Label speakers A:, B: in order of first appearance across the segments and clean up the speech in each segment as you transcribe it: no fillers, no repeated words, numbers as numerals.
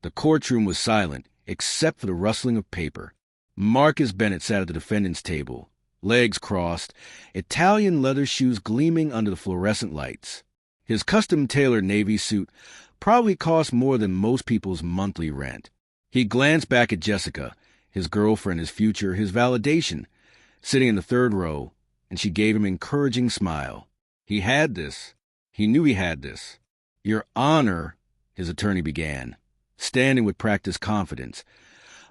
A: The courtroom was silent, except for the rustling of paper. Marcus Bennett sat at the defendant's table, legs crossed, Italian leather shoes gleaming under the fluorescent lights. His custom-tailored navy suit probably cost more than most people's monthly rent. He glanced back at Jessica, his girlfriend, his future, his validation, sitting in the third row, and she gave him an encouraging smile. He had this. He knew he had this. "Your Honor," his attorney began, standing with practiced confidence,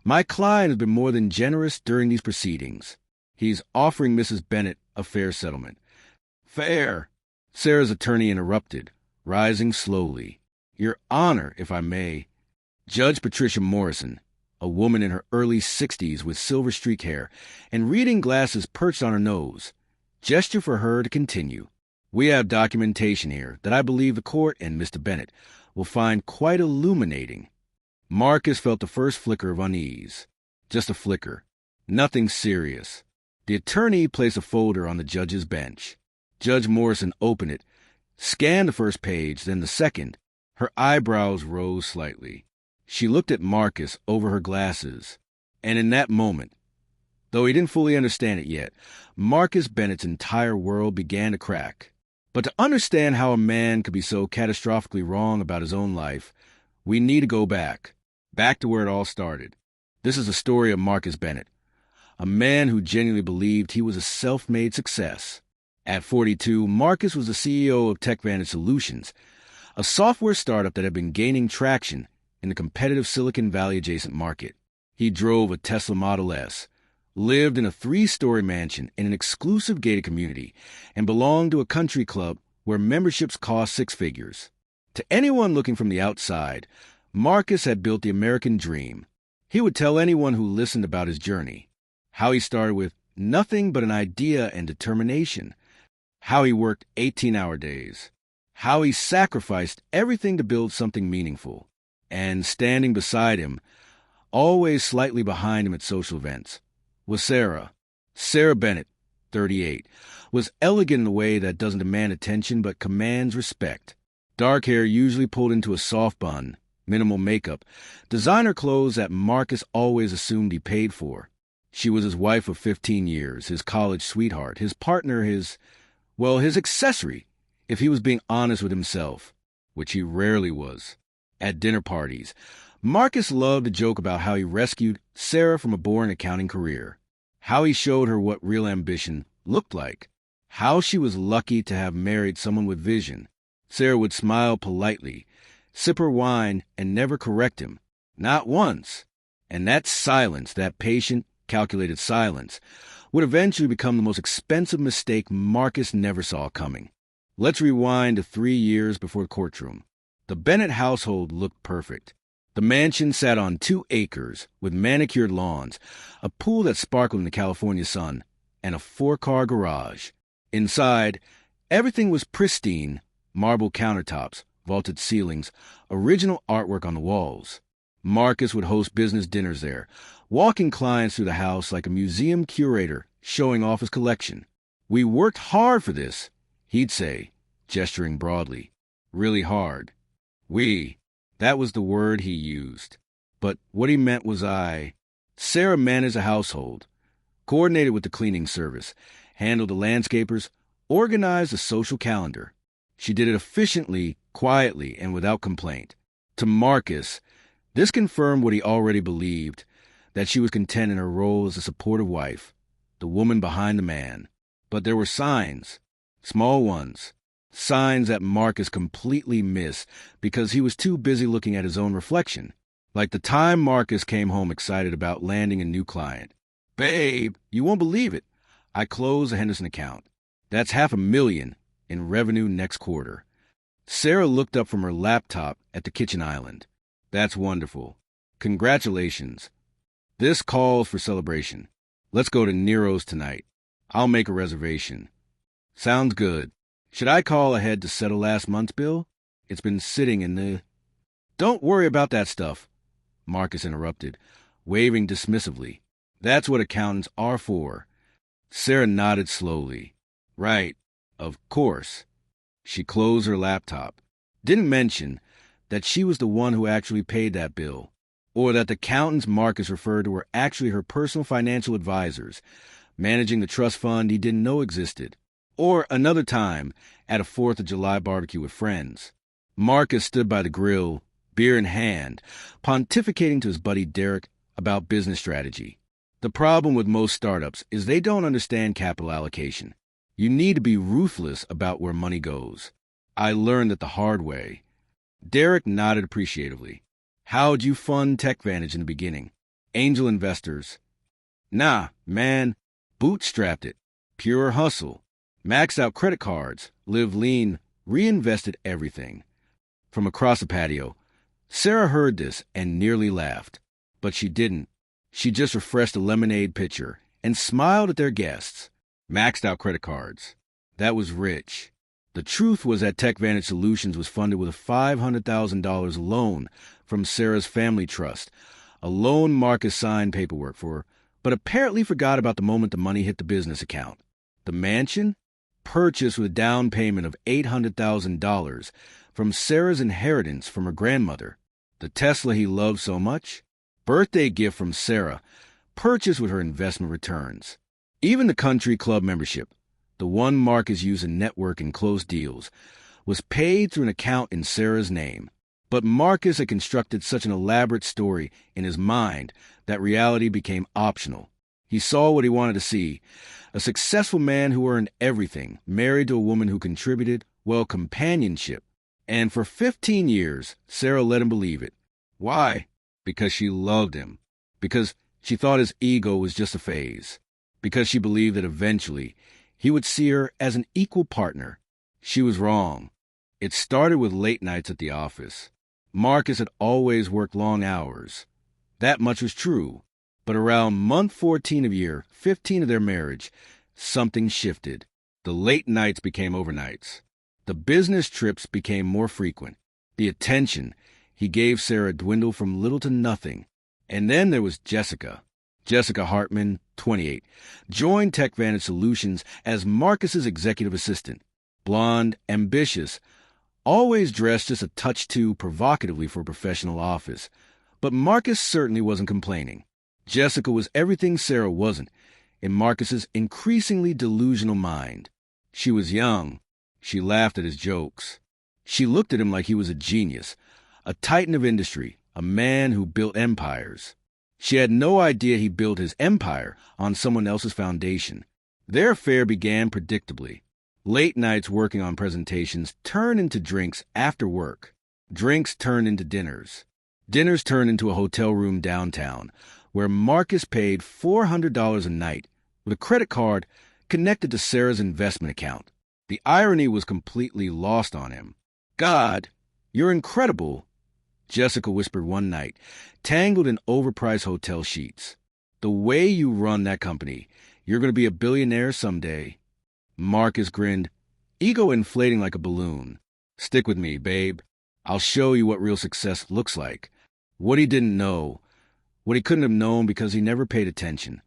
A: "my client has been more than generous during these proceedings. He's offering Mrs. Bennett a fair settlement." "Fair," Sarah's attorney interrupted, rising slowly. "Your Honor, if I may." Judge Patricia Morrison, a woman in her early 60s with silver streak hair and reading glasses perched on her nose, gestured for her to continue. "We have documentation here that I believe the court and Mr. Bennett will find quite illuminating." Marcus felt the first flicker of unease. Just a flicker. Nothing serious. The attorney placed a folder on the judge's bench. Judge Morrison opened it, scanned the first page, then the second. Her eyebrows rose slightly. She looked at Marcus over her glasses, and in that moment, though he didn't fully understand it yet, Marcus Bennett's entire world began to crack. But to understand how a man could be so catastrophically wrong about his own life, we need to go back to where it all started. This is the story of Marcus Bennett, a man who genuinely believed he was a self-made success. At 42, Marcus was the CEO of TechVantage Solutions, a software startup that had been gaining traction in the competitive Silicon Valley adjacent market. He drove a Tesla Model S, lived in a 3-story mansion in an exclusive gated community, and belonged to a country club where memberships cost 6 figures. To anyone looking from the outside, Marcus had built the American dream. He would tell anyone who listened about his journey, how he started with nothing but an idea and determination, how he worked 18-hour days, how he sacrificed everything to build something meaningful, and standing beside him, always slightly behind him at social events, was Sarah. Sarah Bennett, 38, was elegant in a way that doesn't demand attention but commands respect. Dark hair usually pulled into a soft bun, minimal makeup, designer clothes that Marcus always assumed he paid for. She was his wife of 15 years, his college sweetheart, his partner, his accessory, if he was being honest with himself, which he rarely was. At dinner parties, Marcus loved to joke about how he rescued Sarah from a boring accounting career, how he showed her what real ambition looked like, how she was lucky to have married someone with vision. Sarah would smile politely, sip her wine, and never correct him, not once. And that silence, that patient, calculated silence, would eventually become the most expensive mistake Marcus never saw coming. Let's rewind to 3 years before the courtroom. The Bennett household looked perfect. The mansion sat on 2 acres with manicured lawns, a pool that sparkled in the California sun, and a 4-car garage. Inside, everything was pristine: marble countertops, vaulted ceilings, original artwork on the walls. Marcus would host business dinners there, walking clients through the house like a museum curator showing off his collection. "We worked hard for this," he'd say, gesturing broadly. "Really hard." We. That was the word he used. But what he meant was I. Sarah managed the household, coordinated with the cleaning service, handled the landscapers, organized the social calendar. She did it efficiently, quietly, and without complaint. To Marcus, this confirmed what he already believed, that she was content in her role as a supportive wife, the woman behind the man. But there were signs, small ones, signs that Marcus completely missed because he was too busy looking at his own reflection. Like the time Marcus came home excited about landing a new client. "Babe, you won't believe it. I closed a Henderson account. That's $500,000 in revenue next quarter." Sarah looked up from her laptop at the kitchen island. "That's wonderful. Congratulations. This calls for celebration. Let's go to Nero's tonight. I'll make a reservation." "Sounds good. Should I call ahead to settle last month's bill? It's been sitting in the—" "Don't worry about that stuff," Marcus interrupted, waving dismissively. "That's what accountants are for." Sarah nodded slowly. "Right. Of course." She closed her laptop. Didn't mention that she was the one who actually paid that bill, or that the accountants Marcus referred to were actually her personal financial advisors, managing the trust fund he didn't know existed. Or another time, at a 4th of July barbecue with friends, Marcus stood by the grill, beer in hand, pontificating to his buddy Derek about business strategy. The problem with most startups is they don't understand capital allocation. You need to be ruthless about where money goes. I learned it the hard way. Derek nodded appreciatively. How'd you fund TechVantage in the beginning? Angel investors? Nah, man. Bootstrapped it. Pure hustle. Maxed out credit cards. Lived lean. Reinvested everything. From across the patio, Sarah heard this and nearly laughed. But she didn't. She just refreshed a lemonade pitcher and smiled at their guests. Maxed out credit cards. That was rich. The truth was that TechVantage Solutions was funded with a $500,000 loan from Sarah's family trust, a loan Marcus signed paperwork for, but apparently forgot about the moment the money hit the business account. The mansion? Purchased with a down payment of $800,000 from Sarah's inheritance from her grandmother. The Tesla he loved so much? Birthday gift from Sarah, purchased with her investment returns. Even the country club membership, the one Marcus used to network and close deals, was paid through an account in Sarah's name. But Marcus had constructed such an elaborate story in his mind that reality became optional. He saw what he wanted to see, a successful man who earned everything, married to a woman who contributed, well, companionship. And for 15 years, Sarah let him believe it. Why? Because she loved him. Because she thought his ego was just a phase. Because she believed that eventually he would see her as an equal partner. She was wrong. It started with late nights at the office. Marcus had always worked long hours. That much was true. But around month 14 of year 15 of their marriage, something shifted. The late nights became overnights. The business trips became more frequent. The attention he gave Sarah dwindled from little to nothing. And then there was Jessica. Jessica Hartman, 28, joined TechVantage Solutions as Marcus's executive assistant. Blonde, ambitious, always dressed just a touch too provocatively for a professional office. But Marcus certainly wasn't complaining. Jessica was everything Sarah wasn't in Marcus's increasingly delusional mind. She was young. She laughed at his jokes. She looked at him like he was a genius, a titan of industry, a man who built empires. She had no idea he built his empire on someone else's foundation. Their affair began predictably. Late nights working on presentations turned into drinks after work. Drinks turned into dinners. Dinners turned into a hotel room downtown, where Marcus paid $400 a night with a credit card connected to Sarah's investment account. The irony was completely lost on him. "God, you're incredible," Jessica whispered one night, tangled in overpriced hotel sheets. "The way you run that company, you're going to be a billionaire someday." Marcus grinned, ego inflating like a balloon. "Stick with me, babe. I'll show you what real success looks like." What he didn't know, what he couldn't have known because he never paid attention,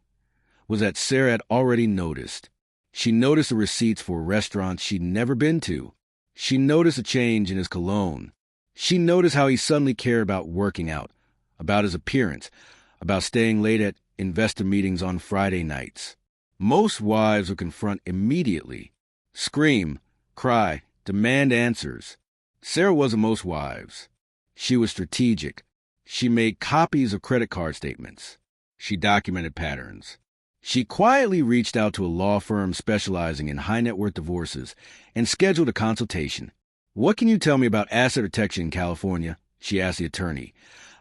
A: was that Sarah had already noticed. She noticed the receipts for restaurants she'd never been to. She noticed a change in his cologne. She noticed how he suddenly cared about working out, about his appearance, about staying late at investor meetings on Friday nights. Most wives would confront immediately, scream, cry, demand answers. Sarah wasn't most wives. She was strategic. She made copies of credit card statements. She documented patterns. She quietly reached out to a law firm specializing in high-net-worth divorces and scheduled a consultation. "What can you tell me about asset protection in California?" she asked the attorney,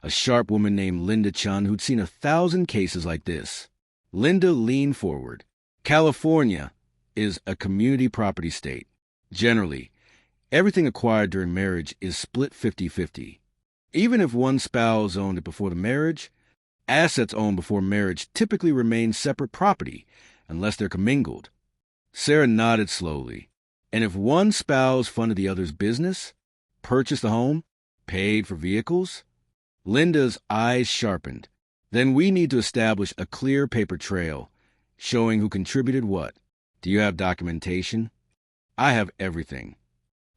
A: a sharp woman named Linda Chun who'd seen 1,000 cases like this. Linda leaned forward. "California is a community property state. Generally, everything acquired during marriage is split 50-50. Even if one spouse owned it before the marriage, assets owned before marriage typically remain separate property unless they're commingled." Sarah nodded slowly. "And if one spouse funded the other's business, purchased the home, paid for vehicles?" Linda's eyes sharpened. "Then we need to establish a clear paper trail showing who contributed what. Do you have documentation?" "I have everything."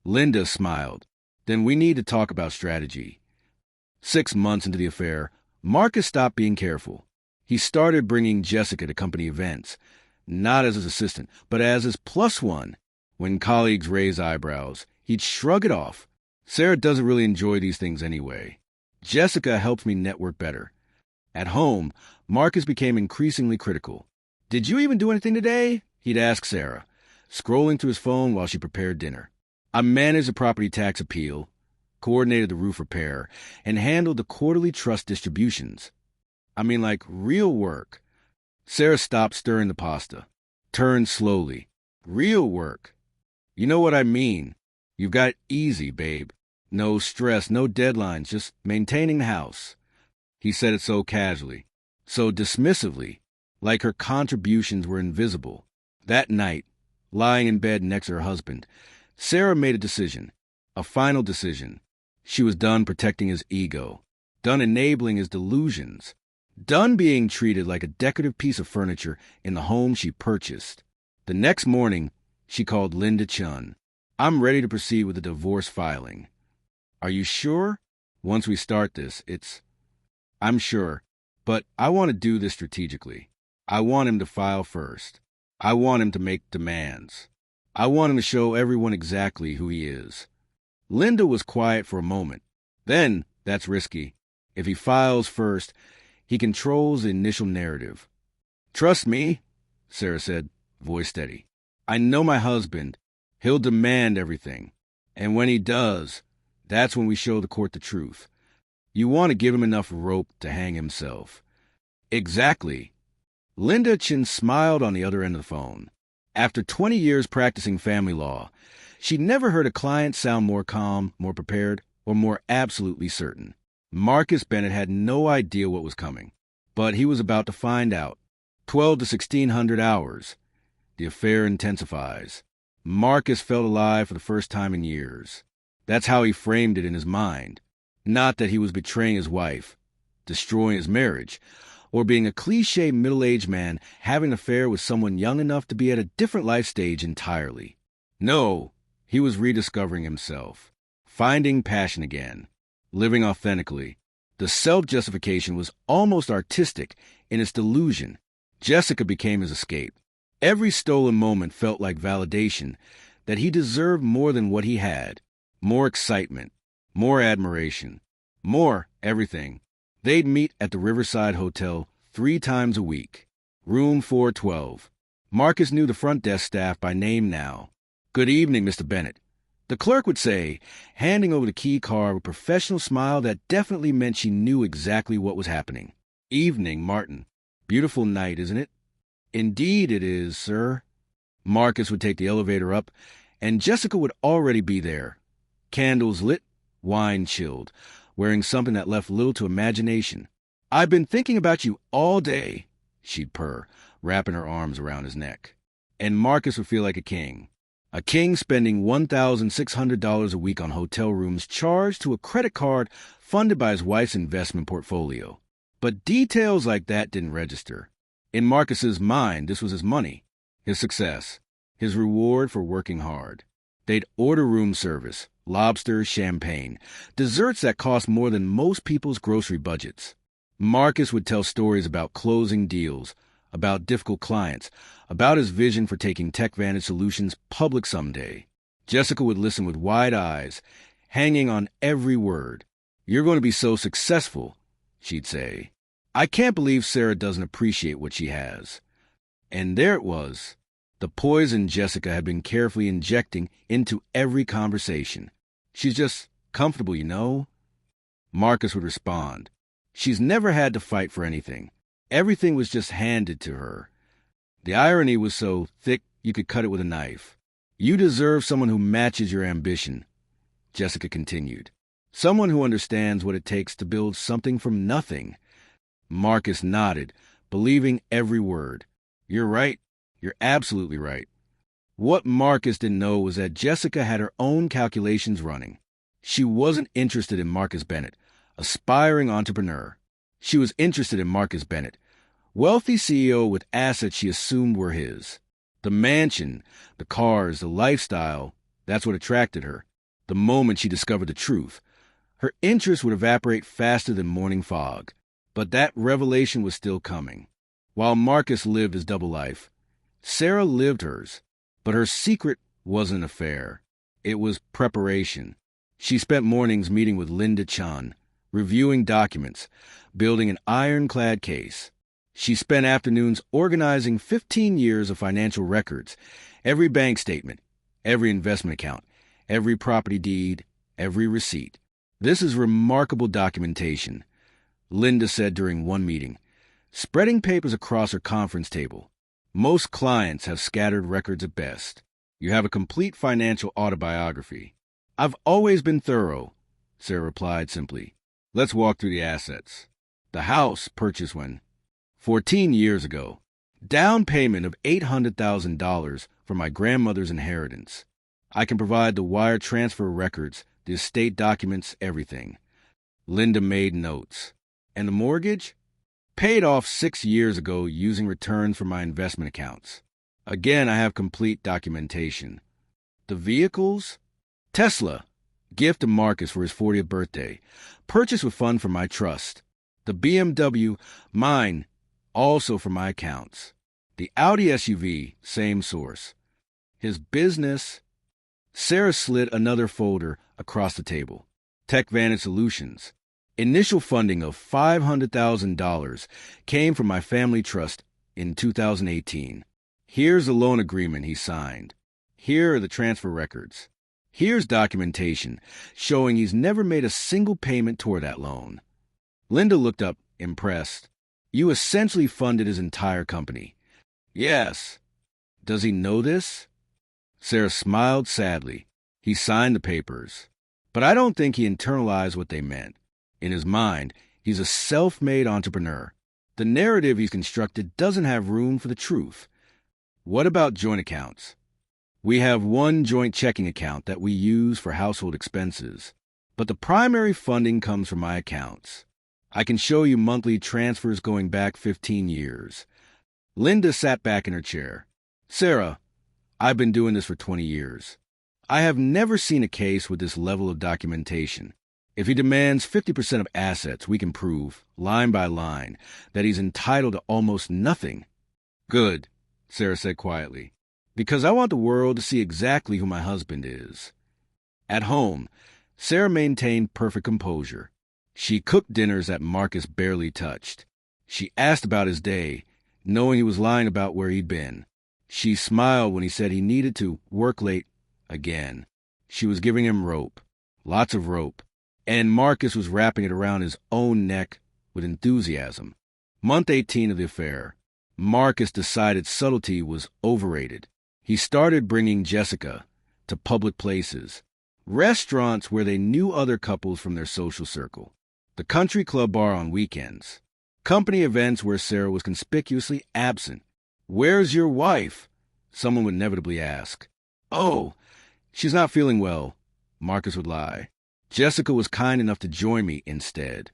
A: Linda smiled. Then we need to talk about strategy. 6 months into the affair, Marcus stopped being careful. He started bringing Jessica to company events, not as his assistant, but as his plus one. When colleagues raised eyebrows, he'd shrug it off. Sarah doesn't really enjoy these things anyway. Jessica helps me network better. At home, Marcus became increasingly critical. Did you even do anything today? He'd ask Sarah, scrolling through his phone while she prepared dinner. I managed the property tax appeal, coordinated the roof repair, and handled the quarterly trust distributions. I mean, like real work. Sarah stopped stirring the pasta, turned slowly. Real work. You know what I mean. You've got it easy, babe. No stress, no deadlines, just maintaining the house. He said it so casually, so dismissively, like her contributions were invisible. That night, lying in bed next to her husband, Sarah made a decision, a final decision. She was done protecting his ego, done enabling his delusions, done being treated like a decorative piece of furniture in the home she purchased. The next morning, she called Linda Chun. I'm ready to proceed with the divorce filing. Are you sure? Once we start this, I'm sure, but I want to do this strategically. I want him to file first. I want him to make demands. I want him to show everyone exactly who he is. Linda was quiet for a moment. Then, that's risky. If he files first, he controls the initial narrative. Trust me, Sarah said, voice steady. I know my husband. He'll demand everything. And when he does, that's when we show the court the truth. You want to give him enough rope to hang himself. Exactly. Linda Chin smiled on the other end of the phone. After 20 years practicing family law, she'd never heard a client sound more calm, more prepared, or more absolutely certain. Marcus Bennett had no idea what was coming, but he was about to find out. 12 to 1600 hours. The affair intensifies. Marcus felt alive for the first time in years. That's how he framed it in his mind. Not that he was betraying his wife, destroying his marriage, or being a cliché middle-aged man having an affair with someone young enough to be at a different life stage entirely. No, he was rediscovering himself, finding passion again, living authentically. The self-justification was almost artistic in its delusion. Jessica became his escape. Every stolen moment felt like validation that he deserved more than what he had. More excitement, more admiration, more everything. They'd meet at the Riverside Hotel 3 times a week. Room 412. Marcus knew the front desk staff by name now. Good evening, Mr. Bennett. The clerk would say, handing over the key card with a professional smile that definitely meant she knew exactly what was happening. Evening, Martin. Beautiful night, isn't it? Indeed it is, sir. Marcus would take the elevator up, and Jessica would already be there. Candles lit, wine chilled, wearing something that left little to imagination. I've been thinking about you all day, she'd purr, wrapping her arms around his neck. And Marcus would feel like a king. A king spending $1,600 a week on hotel rooms charged to a credit card funded by his wife's investment portfolio. But details like that didn't register. In Marcus's mind, this was his money, his success, his reward for working hard. They'd order room service, lobster, champagne, desserts that cost more than most people's grocery budgets. Marcus would tell stories about closing deals, about difficult clients, about his vision for taking TechVantage Solutions public someday. Jessica would listen with wide eyes, hanging on every word. You're going to be so successful, she'd say. I can't believe Sarah doesn't appreciate what she has. And there it was, the poison Jessica had been carefully injecting into every conversation. She's just comfortable, you know. Marcus would respond. She's never had to fight for anything. Everything was just handed to her. The irony was so thick you could cut it with a knife. You deserve someone who matches your ambition, Jessica continued. Someone who understands what it takes to build something from nothing. Marcus nodded, believing every word. You're right. You're absolutely right. What Marcus didn't know was that Jessica had her own calculations running. She wasn't interested in Marcus Bennett, aspiring entrepreneur. She was interested in Marcus Bennett, wealthy CEO with assets she assumed were his. The mansion, the cars, the lifestyle, that's what attracted her. The moment she discovered the truth, her interest would evaporate faster than morning fog. But that revelation was still coming. While Marcus lived his double life, Sarah lived hers. But her secret wasn't an affair. It was preparation. She spent mornings meeting with Linda Chan, reviewing documents, building an ironclad case. She spent afternoons organizing 15 years of financial records, every bank statement, every investment account, every property deed, every receipt. This is remarkable documentation, Linda said during one meeting, spreading papers across her conference table. Most clients have scattered records at best. You have a complete financial autobiography. I've always been thorough, Sarah replied simply. Let's walk through the assets. The house purchased when 14 years ago. Down payment of $800,000 for my grandmother's inheritance. I can provide the wire transfer records, the estate documents, everything. Linda made notes. And the mortgage? Paid off 6 years ago using returns from my investment accounts. Again, I have complete documentation. The vehicles? Tesla. Gift to Marcus for his 40th birthday. Purchased with funds from my trust. The BMW, mine, also from my accounts. The Audi SUV, same source. His business. Sarah slid another folder across the table. TechVantage Solutions. Initial funding of $500,000 came from my family trust in 2018. Here's the loan agreement he signed. Here are the transfer records. Here's documentation showing he's never made a single payment toward that loan. Linda looked up, impressed. You essentially funded his entire company. Yes. Does he know this? Sarah smiled sadly. He signed the papers. But I don't think he internalized what they meant. In his mind, he's a self-made entrepreneur. The narrative he's constructed doesn't have room for the truth. What about joint accounts? We have one joint checking account that we use for household expenses, but the primary funding comes from my accounts. I can show you monthly transfers going back 15 years. Linda sat back in her chair. Sarah, I've been doing this for 20 years. I have never seen a case with this level of documentation. If he demands 50% of assets, we can prove, line by line, that he's entitled to almost nothing. Good, Sarah said quietly, because I want the world to see exactly who my husband is. At home, Sarah maintained perfect composure. She cooked dinners that Marcus barely touched. She asked about his day, knowing he was lying about where he'd been. She smiled when he said he needed to work late again. She was giving him rope, lots of rope, and Marcus was wrapping it around his own neck with enthusiasm. Month 18 of the affair, Marcus decided subtlety was overrated. He started bringing Jessica to public places, restaurants where they knew other couples from their social circle, the country club bar on weekends, company events where Sarah was conspicuously absent. Where's your wife? Someone would inevitably ask. Oh, she's not feeling well, Marcus would lie. Jessica was kind enough to join me instead.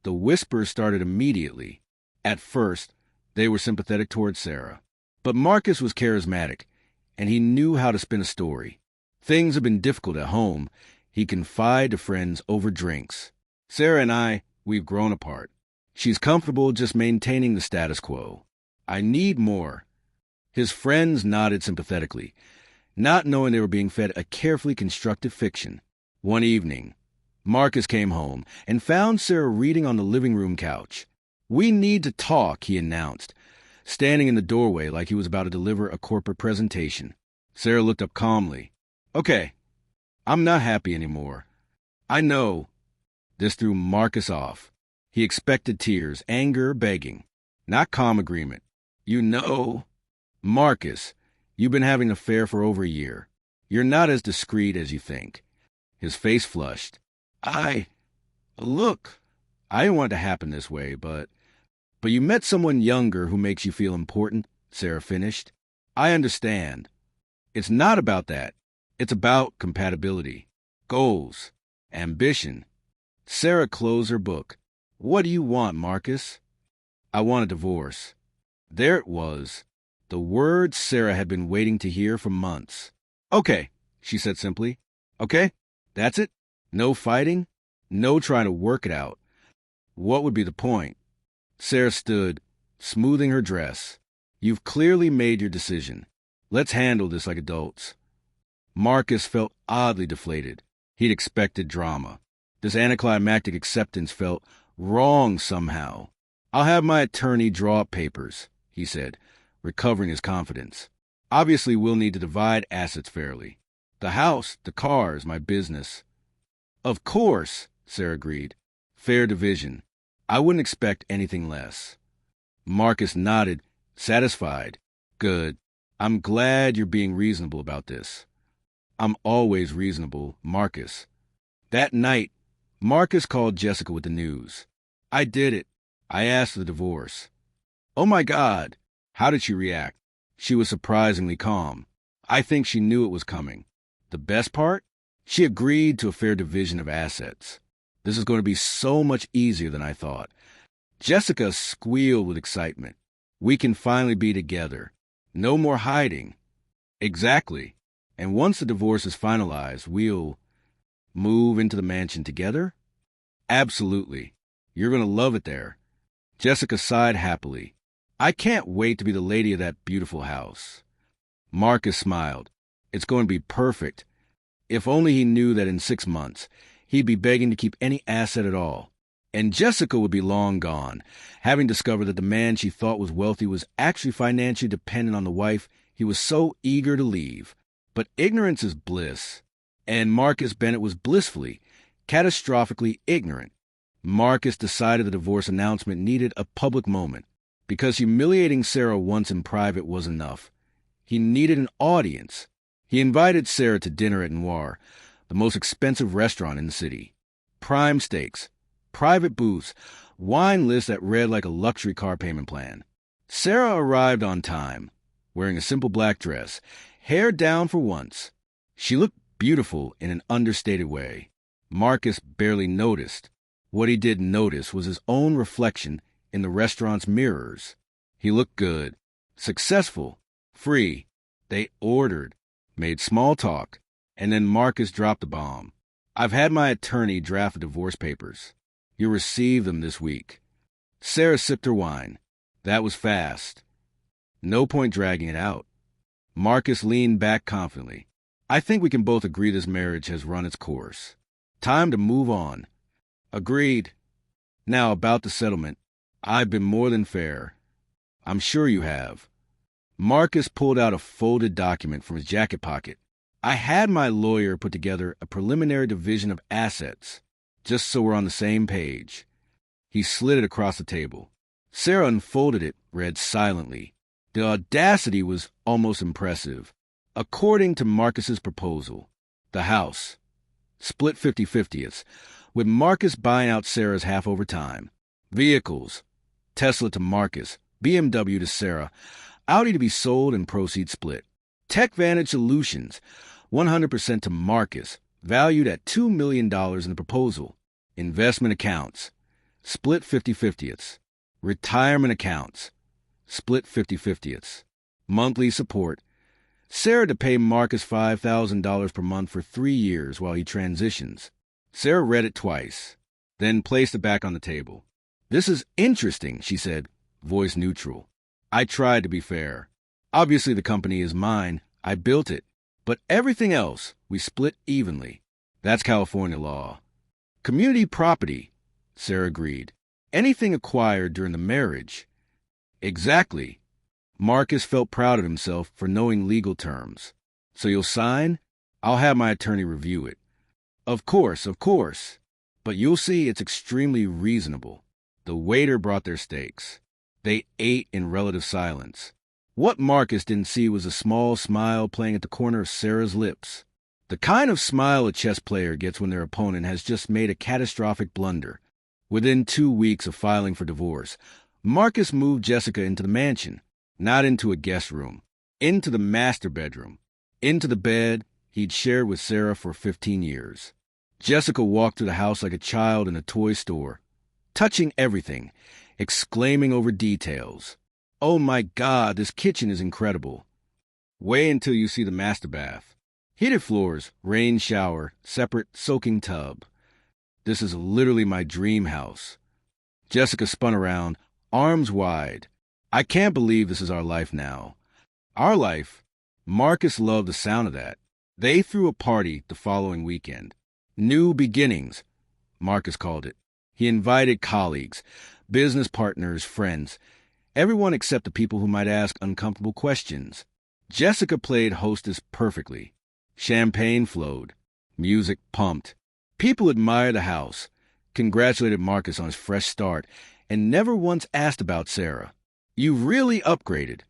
A: The whispers started immediately. At first, they were sympathetic towards Sarah. But Marcus was charismatic, and he knew how to spin a story. Things have been difficult at home. He confided to friends over drinks. Sarah and we've grown apart. She's comfortable just maintaining the status quo. I need more. His friends nodded sympathetically, not knowing they were being fed a carefully constructed fiction. One evening, Marcus came home and found Sarah reading on the living room couch. We need to talk, he announced, standing in the doorway like he was about to deliver a corporate presentation. Sarah looked up calmly. Okay, I'm not happy anymore. I know. This threw Marcus off. He expected tears, anger, begging. Not calm agreement. You know. Marcus, you've been having an affair for over a year. You're not as discreet as you think. His face flushed. Look, I didn't want it to happen this way, but you met someone younger who makes you feel important, Sarah finished. I understand. It's not about that. It's about compatibility, goals, ambition. Sarah closed her book. What do you want, Marcus? I want a divorce. There it was. The word Sarah had been waiting to hear for months. Okay, she said simply. Okay, That's it? No fighting? No trying to work it out? What would be the point? Sarah stood, smoothing her dress. You've clearly made your decision. Let's handle this like adults. Marcus felt oddly deflated. He'd expected drama. This anticlimactic acceptance felt wrong somehow. I'll have my attorney draw up papers, he said, recovering his confidence. Obviously, we'll need to divide assets fairly. The house, the cars, my business. Of course, Sarah agreed. Fair division. I wouldn't expect anything less. Marcus nodded, satisfied. Good. I'm glad you're being reasonable about this. I'm always reasonable, Marcus. That night, Marcus called Jessica with the news. I did it. I asked for the divorce. Oh my God! How did she react? She was surprisingly calm. I think she knew it was coming. The best part? She agreed to a fair division of assets. This is going to be so much easier than I thought. Jessica squealed with excitement. We can finally be together. No more hiding. Exactly. And once the divorce is finalized, we'll move into the mansion together? Absolutely. You're going to love it there. Jessica sighed happily. I can't wait to be the lady of that beautiful house. Marcus smiled. It's going to be perfect. If only he knew that in 6 months, he'd be begging to keep any asset at all. And Jessica would be long gone, having discovered that the man she thought was wealthy was actually financially dependent on the wife he was so eager to leave. But ignorance is bliss. And Marcus Bennett was blissfully, catastrophically ignorant. Marcus decided the divorce announcement needed a public moment, because humiliating Sarah once in private was enough. He needed an audience. He invited Sarah to dinner at Noir, the most expensive restaurant in the city. Prime steaks, private booths, wine lists that read like a luxury car payment plan. Sarah arrived on time, wearing a simple black dress, hair down for once. She looked beautiful in an understated way. Marcus barely noticed. What he did notice was his own reflection in the restaurant's mirrors. He looked good, successful, free. They ordered, made small talk, and then Marcus dropped the bomb. I've had my attorney draft the divorce papers. You'll receive them this week. Sarah sipped her wine. That was fast. No point dragging it out. Marcus leaned back confidently. I think we can both agree this marriage has run its course. Time to move on. Agreed. Now, about the settlement. I've been more than fair. I'm sure you have. Marcus pulled out a folded document from his jacket pocket. I had my lawyer put together a preliminary division of assets, just so we're on the same page. He slid it across the table. Sarah unfolded it, read silently. The audacity was almost impressive. According to Marcus's proposal, the house, split 50/50ths, with Marcus buying out Sarah's half over time. Vehicles, Tesla to Marcus, BMW to Sarah, Audi to be sold and proceeds split. TechVantage Solutions, 100% to Marcus, valued at $2 million in the proposal. Investment accounts, split 50/50ths. Retirement accounts, split 50/50ths. Monthly support, Sarah to pay Marcus $5,000 per month for 3 years while he transitions. Sarah read it twice, then placed it back on the table. This is interesting, she said, voice neutral. I tried to be fair. Obviously the company is mine. I built it. But everything else, we split evenly. That's California law. Community property, Sarah agreed. Anything acquired during the marriage. Exactly. Marcus felt proud of himself for knowing legal terms. So you'll sign? I'll have my attorney review it. Of course. But you'll see it's extremely reasonable. The waiter brought their steaks. They ate in relative silence. What Marcus didn't see was a small smile playing at the corner of Sarah's lips. The kind of smile a chess player gets when their opponent has just made a catastrophic blunder. Within 2 weeks of filing for divorce, Marcus moved Jessica into the mansion, not into a guest room, into the master bedroom, into the bed he'd shared with Sarah for 15 years. Jessica walked through the house like a child in a toy store, touching everything, exclaiming over details. Oh my God, this kitchen is incredible. Wait until you see the master bath. Heated floors, rain shower, separate soaking tub. This is literally my dream house. Jessica spun around, arms wide. I can't believe this is our life now. Our life? Marcus loved the sound of that. They threw a party the following weekend. New beginnings, Marcus called it. He invited colleagues, business partners, friends, everyone except the people who might ask uncomfortable questions. Jessica played hostess perfectly. Champagne flowed. Music pumped. People admired the house, congratulated Marcus on his fresh start, and never once asked about Sarah. "You've really upgraded,"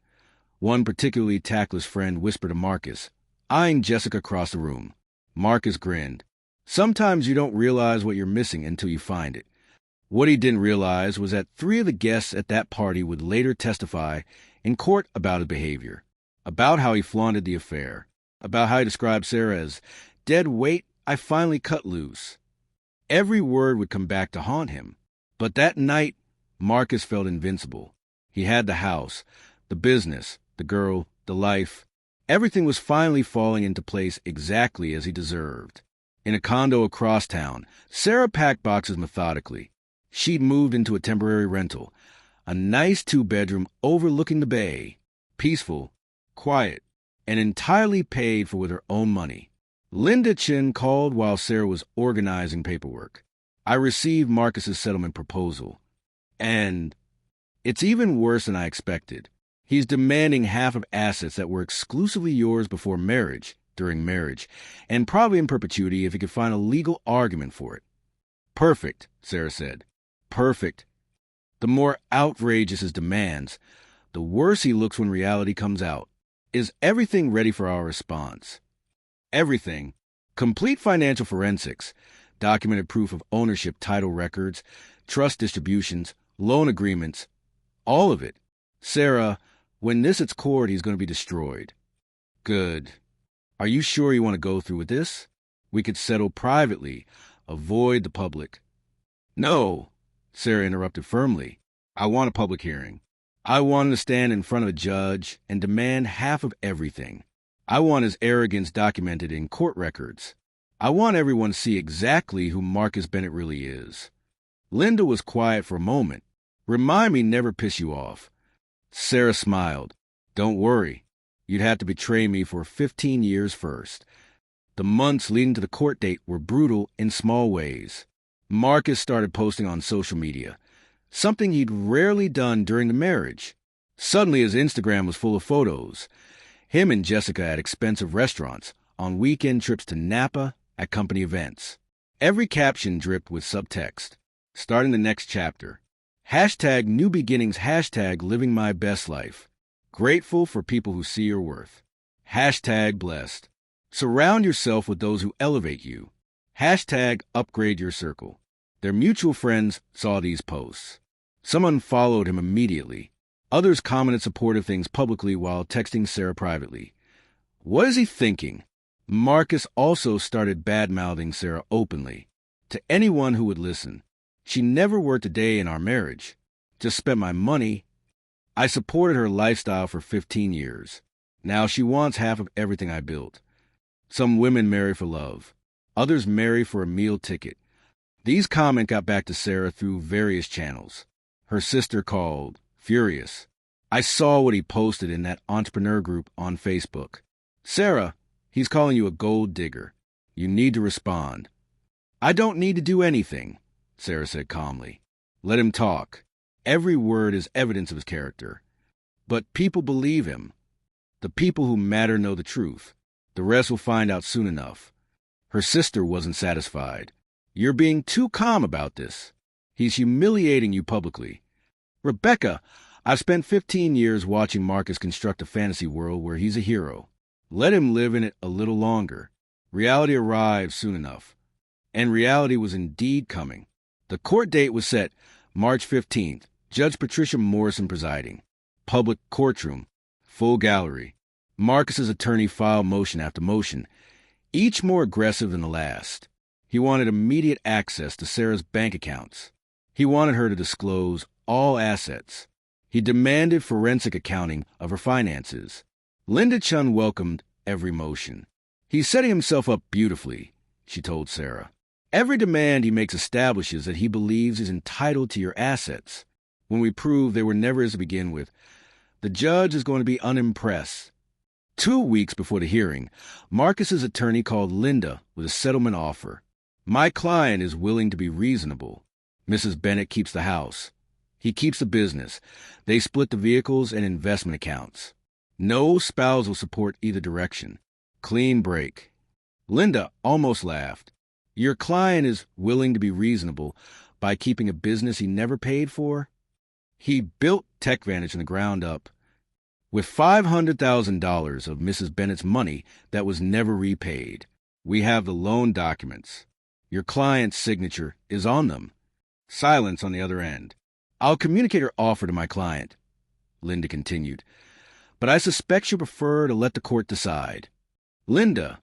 A: one particularly tactless friend whispered to Marcus, eyeing Jessica across the room. Marcus grinned. Sometimes you don't realize what you're missing until you find it. What he didn't realize was that 3 of the guests at that party would later testify in court about his behavior, about how he flaunted the affair, about how he described Sarah as dead weight I finally cut loose. Every word would come back to haunt him. But that night, Marcus felt invincible. He had the house, the business, the girl, the life. Everything was finally falling into place exactly as he deserved. In a condo across town, Sarah packed boxes methodically. She'd moved into a temporary rental, a nice 2-bedroom overlooking the bay, peaceful, quiet, and entirely paid for with her own money. Linda Chin called while Sarah was organizing paperwork. I received Marcus's settlement proposal. And it's even worse than I expected. He's demanding half of assets that were exclusively yours before marriage, during marriage, and probably in perpetuity if he could find a legal argument for it. Perfect, Sarah said. Perfect. The more outrageous his demands, the worse he looks when reality comes out. Is everything ready for our response? Everything. Complete financial forensics, documented proof of ownership title records, trust distributions, loan agreements, all of it. Sarah, when this hits court, he's going to be destroyed. Good. Are you sure you want to go through with this? We could settle privately, avoid the public. No, Sarah interrupted firmly. I want a public hearing. I want him to stand in front of a judge and demand half of everything. I want his arrogance documented in court records. I want everyone to see exactly who Marcus Bennett really is. Linda was quiet for a moment. Remind me never piss you off. Sarah smiled. Don't worry. You'd have to betray me for 15 years first. The months leading to the court date were brutal in small ways. Marcus started posting on social media, something he'd rarely done during the marriage. Suddenly his Instagram was full of photos. Him and Jessica at expensive restaurants, on weekend trips to Napa, at company events. Every caption dripped with subtext. Starting the next chapter. Hashtag new beginnings, hashtag living my best life. Grateful for people who see your worth. Hashtag blessed. Surround yourself with those who elevate you. Hashtag upgrade your circle. Their mutual friends saw these posts. Some unfollowed him immediately. Others commented supportive things publicly while texting Sarah privately. What is he thinking? Marcus also started bad-mouthing Sarah openly. To anyone who would listen. She never worked a day in our marriage. Just spent my money. I supported her lifestyle for 15 years. Now she wants half of everything I built. Some women marry for love. Others marry for a meal ticket. These comments got back to Sarah through various channels. Her sister called, furious. I saw what he posted in that entrepreneur group on Facebook. Sarah, he's calling you a gold digger. You need to respond. I don't need to do anything, Sarah said calmly. Let him talk. Every word is evidence of his character. But people believe him. The people who matter know the truth. The rest will find out soon enough. Her sister wasn't satisfied. You're being too calm about this. He's humiliating you publicly. Rebecca, I've spent 15 years watching Marcus construct a fantasy world where he's a hero. Let him live in it a little longer. Reality arrived soon enough. And reality was indeed coming. The court date was set March 15th, Judge Patricia Morrison presiding. Public courtroom. Full gallery. Marcus's attorney filed motion after motion, each more aggressive than the last. He wanted immediate access to Sarah's bank accounts. He wanted her to disclose all assets. He demanded forensic accounting of her finances. Linda Chun welcomed every motion. He's setting himself up beautifully, she told Sarah. Every demand he makes establishes that he believes he's entitled to your assets. When we prove they were never his to begin with, the judge is going to be unimpressed. 2 weeks before the hearing, Marcus's attorney called Linda with a settlement offer. My client is willing to be reasonable. Mrs. Bennett keeps the house. He keeps the business. They split the vehicles and investment accounts. No spousal support either direction. Clean break. Linda almost laughed. Your client is willing to be reasonable by keeping a business he never paid for? He built TechVantage from the ground up with $500,000 of Mrs. Bennett's money that was never repaid. We have the loan documents. Your client's signature is on them. Silence on the other end. I'll communicate her offer to my client, Linda continued, but I suspect she'll prefer to let the court decide. Linda,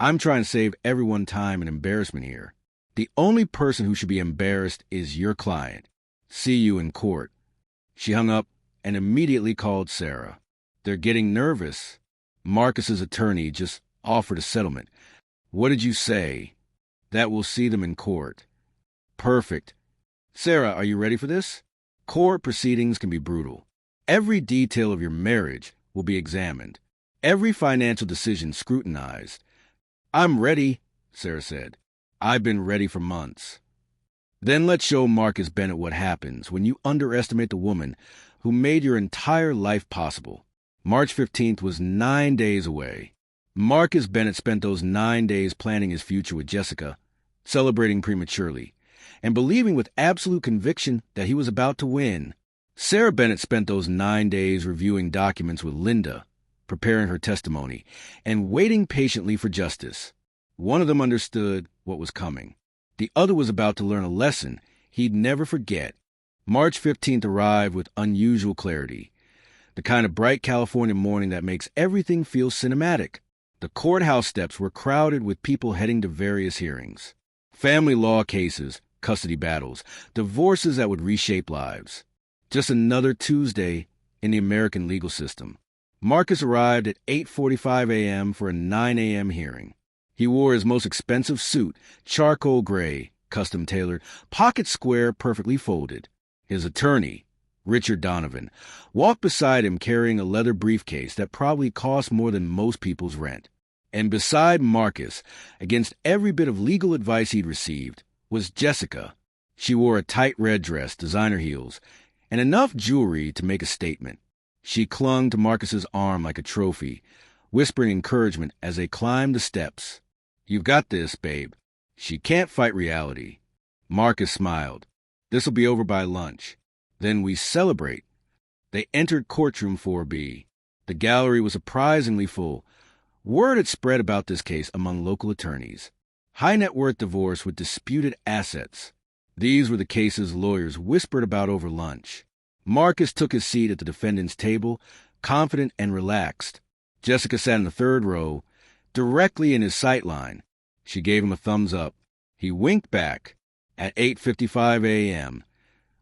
A: I'm trying to save everyone time and embarrassment here. The only person who should be embarrassed is your client. See you in court. She hung up and immediately called Sarah. They're getting nervous. Marcus's attorney just offered a settlement. What did you say? That we'll see them in court. Perfect. Sarah, are you ready for this? Court proceedings can be brutal. Every detail of your marriage will be examined. Every financial decision scrutinized. I'm ready, Sarah said. I've been ready for months. Then let's show Marcus Bennett what happens when you underestimate the woman who made your entire life possible. March 15th was 9 days away. Marcus Bennett spent those 9 days planning his future with Jessica, celebrating prematurely, and believing with absolute conviction that he was about to win. Sarah Bennett spent those 9 days reviewing documents with Linda, preparing her testimony, and waiting patiently for justice. One of them understood what was coming. The other was about to learn a lesson he'd never forget. March 15th arrived with unusual clarity, the kind of bright California morning that makes everything feel cinematic. The courthouse steps were crowded with people heading to various hearings. Family law cases, custody battles, divorces that would reshape lives. Just another Tuesday in the American legal system. Marcus arrived at 8:45 a.m. for a 9 a.m. hearing. He wore his most expensive suit, charcoal gray, custom tailored, pocket square, perfectly folded. His attorney, Richard Donovan, walked beside him carrying a leather briefcase that probably cost more than most people's rent. And beside Marcus, against every bit of legal advice he'd received, was Jessica. She wore a tight red dress, designer heels, and enough jewelry to make a statement. She clung to Marcus's arm like a trophy, whispering encouragement as they climbed the steps. You've got this, babe. She can't fight reality. Marcus smiled. This'll be over by lunch. Then we celebrate. They entered courtroom 4B. The gallery was surprisingly full. Word had spread about this case among local attorneys. High net worth divorce with disputed assets. These were the cases lawyers whispered about over lunch. Marcus took his seat at the defendant's table, confident and relaxed. Jessica sat in the third row, directly in his sight line. She gave him a thumbs up. He winked back. At 8:55 a.m.,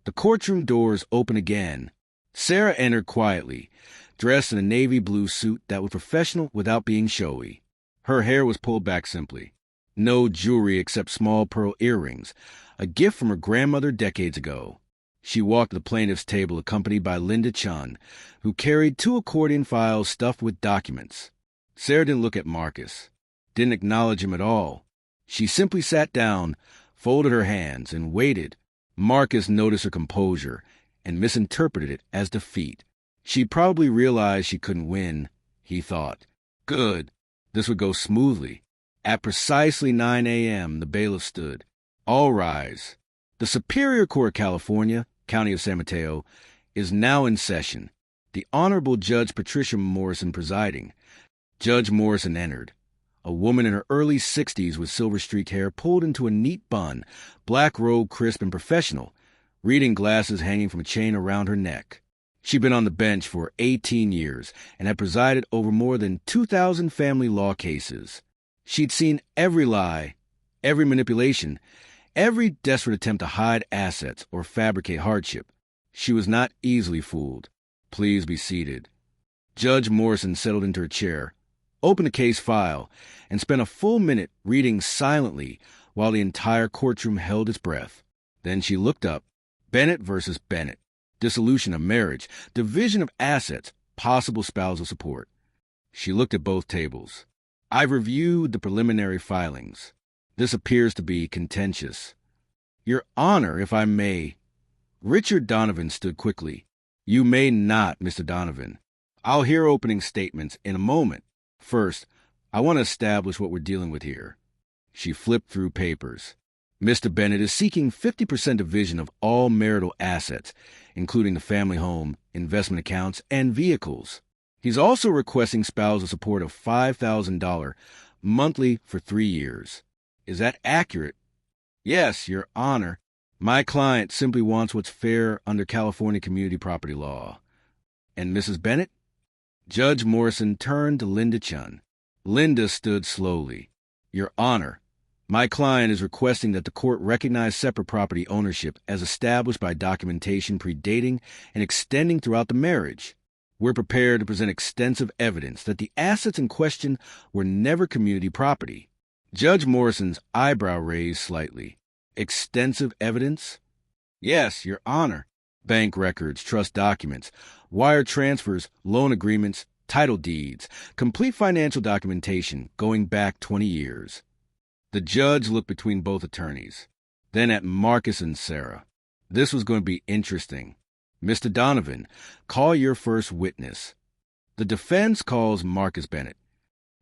A: the courtroom doors opened again. Sarah entered quietly, dressed in a navy blue suit that was professional without being showy. Her hair was pulled back simply. No jewelry except small pearl earrings, a gift from her grandmother decades ago. She walked to the plaintiff's table accompanied by Linda Chun, who carried 2 accordion files stuffed with documents. Sarah didn't look at Marcus, didn't acknowledge him at all. She simply sat down, folded her hands, and waited. Marcus noticed her composure and misinterpreted it as defeat. She probably realized she couldn't win, he thought. Good. This would go smoothly. At precisely 9 a.m., the bailiff stood. All rise. The Superior Court of California, County of San Mateo, is now in session. The Honorable Judge Patricia Morrison presiding. Judge Morrison entered. A woman in her early 60s with silver-streaked hair pulled into a neat bun, black robe crisp and professional, reading glasses hanging from a chain around her neck. She'd been on the bench for 18 years and had presided over more than 2,000 family law cases. She'd seen every lie, every manipulation, every desperate attempt to hide assets or fabricate hardship. She was not easily fooled. Please be seated. Judge Morrison settled into her chair, opened the case file, and spent a full minute reading silently while the entire courtroom held its breath. Then she looked up. Bennett versus Bennett. Dissolution of marriage. Division of assets. Possible spousal support. She looked at both tables. I've reviewed the preliminary filings. This appears to be contentious. Your Honor, if I may. Richard Donovan stood quickly. You may not, Mr. Donovan. I'll hear opening statements in a moment. First, I want to establish what we're dealing with here. She flipped through papers. Mr. Bennett is seeking 50% division of all marital assets, including the family home, investment accounts, and vehicles. He's also requesting spousal support of $5,000 monthly for 3 years. Is that accurate? Yes, Your Honor. My client simply wants what's fair under California community property law. And Mrs. Bennett? Judge Morrison turned to Linda Chun. Linda stood slowly. Your Honor, my client is requesting that the court recognize separate property ownership as established by documentation predating and extending throughout the marriage. We're prepared to present extensive evidence that the assets in question were never community property. Judge Morrison's eyebrow raised slightly. Extensive evidence? Yes, Your Honor. Bank records, trust documents, wire transfers, loan agreements, title deeds, complete financial documentation going back 20 years. The judge looked between both attorneys, then at Marcus and Sarah. This was going to be interesting. Mr. Donovan, call your first witness. The defense calls Marcus Bennett.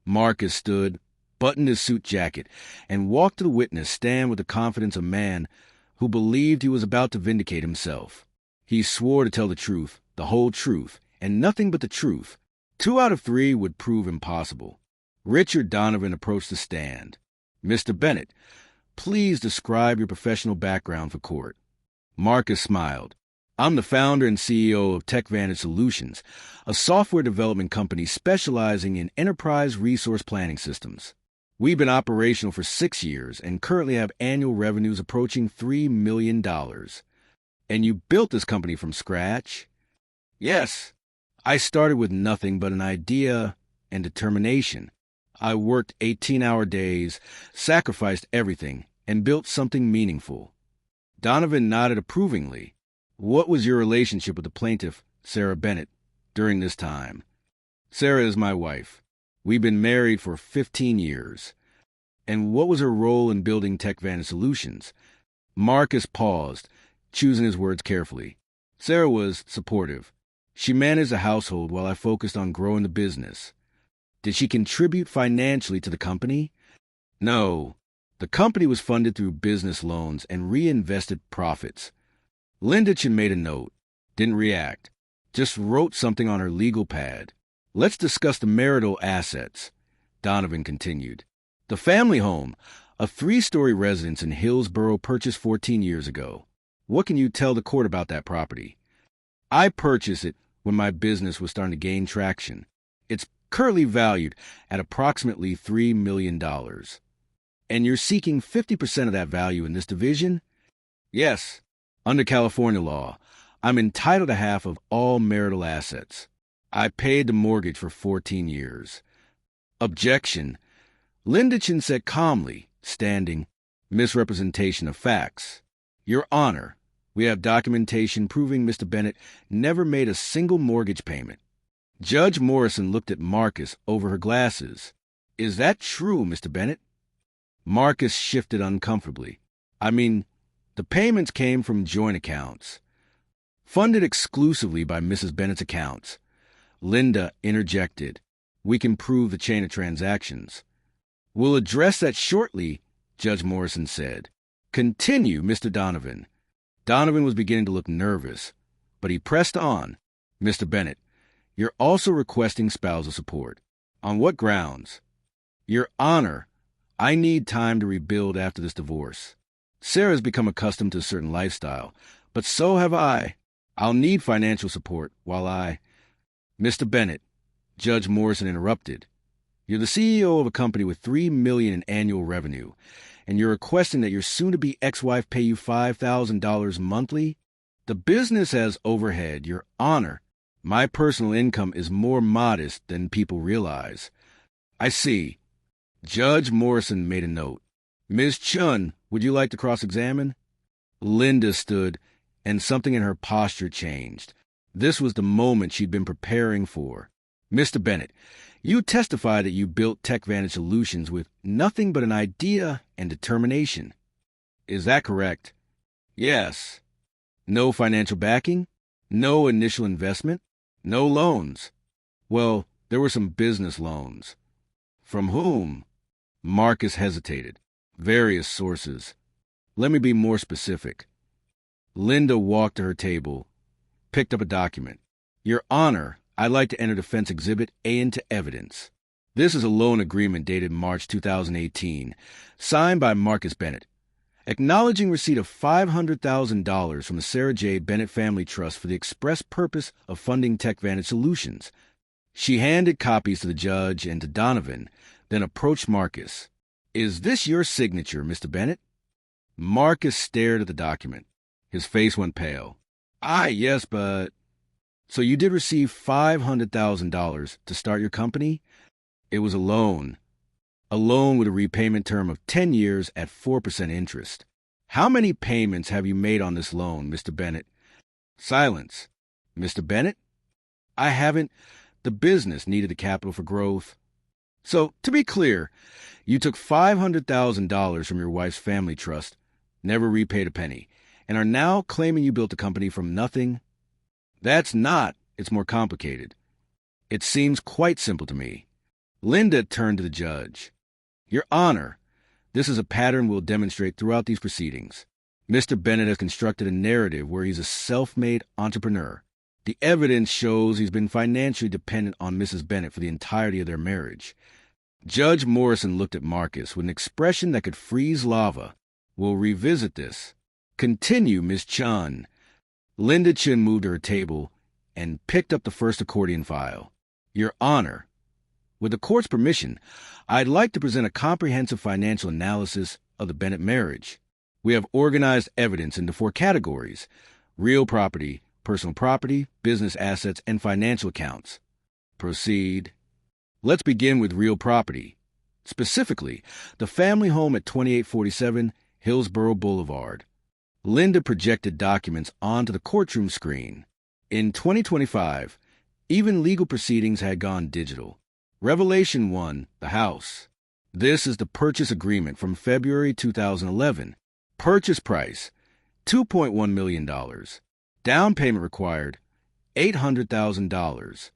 A: Marcus stood, buttoned his suit jacket, and walked to the witness stand with the confidence of a man who believed he was about to vindicate himself. He swore to tell the truth, the whole truth, and nothing but the truth. 2 out of 3 would prove impossible. Richard Donovan approached the stand. Mr. Bennett, please describe your professional background for court. Marcus smiled. I'm the founder and CEO of TechVantage Solutions, a software development company specializing in enterprise resource planning systems. We've been operational for 6 years and currently have annual revenues approaching $3 million. And you built this company from scratch? Yes. I started with nothing but an idea and determination. I worked 18-hour days, sacrificed everything, and built something meaningful. Donovan nodded approvingly. What was your relationship with the plaintiff, Sarah Bennett, during this time? Sarah is my wife. We've been married for 15 years. And what was her role in building TechVantage Solutions? Marcus paused, choosing his words carefully. Sarah was supportive. She managed the household while I focused on growing the business. Did she contribute financially to the company? No. The company was funded through business loans and reinvested profits. Linda Chin made a note, didn't react, just wrote something on her legal pad. Let's discuss the marital assets. Donovan continued. The family home, a 3-story residence in Hillsborough purchased 14 years ago. What can you tell the court about that property? I purchased it when my business was starting to gain traction. It's currently valued at approximately $3 million. And you're seeking 50% of that value in this division? Yes. Under California law, I'm entitled to half of all marital assets. I paid the mortgage for 14 years. Objection. Linda Chin said calmly, standing, misrepresentation of facts. Your Honor, we have documentation proving Mr. Bennett never made a single mortgage payment. Judge Morrison looked at Marcus over her glasses. Is that true, Mr. Bennett? Marcus shifted uncomfortably. I mean, the payments came from joint accounts, funded exclusively by Mrs. Bennett's accounts. Linda interjected. We can prove the chain of transactions. We'll address that shortly, Judge Morrison said. Continue, Mr. Donovan. Donovan was beginning to look nervous, but he pressed on. Mr. Bennett, you're also requesting spousal support. On what grounds? Your Honor, I need time to rebuild after this divorce. Sarah's become accustomed to a certain lifestyle, but so have I. I'll need financial support while Mr. Bennett, Judge Morrison interrupted. You're the CEO of a company with $3 million in annual revenue, and you're requesting that your soon-to-be ex-wife pay you $5,000 monthly? The business has overhead, Your Honor. My personal income is more modest than people realize. I see. Judge Morrison made a note. Ms. Chun, would you like to cross-examine? Linda stood, and something in her posture changed. This was the moment she'd been preparing for. Mr. Bennett, you testified that you built TechVantage Solutions with nothing but an idea and determination. Is that correct? Yes. No financial backing? No initial investment? No loans? Well, there were some business loans. From whom? Marcus hesitated. Various sources. Let me be more specific. Linda walked to her table, picked up a document. Your Honor, I'd like to enter Defense Exhibit A into evidence. This is a loan agreement dated March 2018, signed by Marcus Bennett, acknowledging receipt of $500,000 from the Sarah J. Bennett Family Trust for the express purpose of funding TechVantage Solutions. She handed copies to the judge and to Donovan, then approached Marcus. Is this your signature, Mr. Bennett? Marcus stared at the document. His face went pale. Yes, but... So you did receive $500,000 to start your company? It was a loan. A loan with a repayment term of 10 years at 4% interest. How many payments have you made on this loan, Mr. Bennett? Silence. Mr. Bennett? I haven't. The business needed the capital for growth. So, to be clear, you took $500,000 from your wife's family trust, never repaid a penny, and are now claiming you built the company from nothing? That's not. It's more complicated. It seems quite simple to me. Linda turned to the judge. Your Honor, this is a pattern we'll demonstrate throughout these proceedings. Mr. Bennett has constructed a narrative where he's a self-made entrepreneur. The evidence shows he's been financially dependent on Mrs. Bennett for the entirety of their marriage. Judge Morrison looked at Marcus with an expression that could freeze lava. We'll revisit this. Continue, Miss Chun. Linda Chun moved to her table and picked up the first accordion file. Your Honor, with the court's permission, I'd like to present a comprehensive financial analysis of the Bennett marriage. We have organized evidence into 4 categories: real property, personal property, business assets, and financial accounts. Proceed. Let's begin with real property. Specifically, the family home at 2847 Hillsborough Boulevard. Linda projected documents onto the courtroom screen. In 2025, even legal proceedings had gone digital. Revelation 1, the house. This is the purchase agreement from February 2011. Purchase price, $2.1 million. Down payment required, $800,000.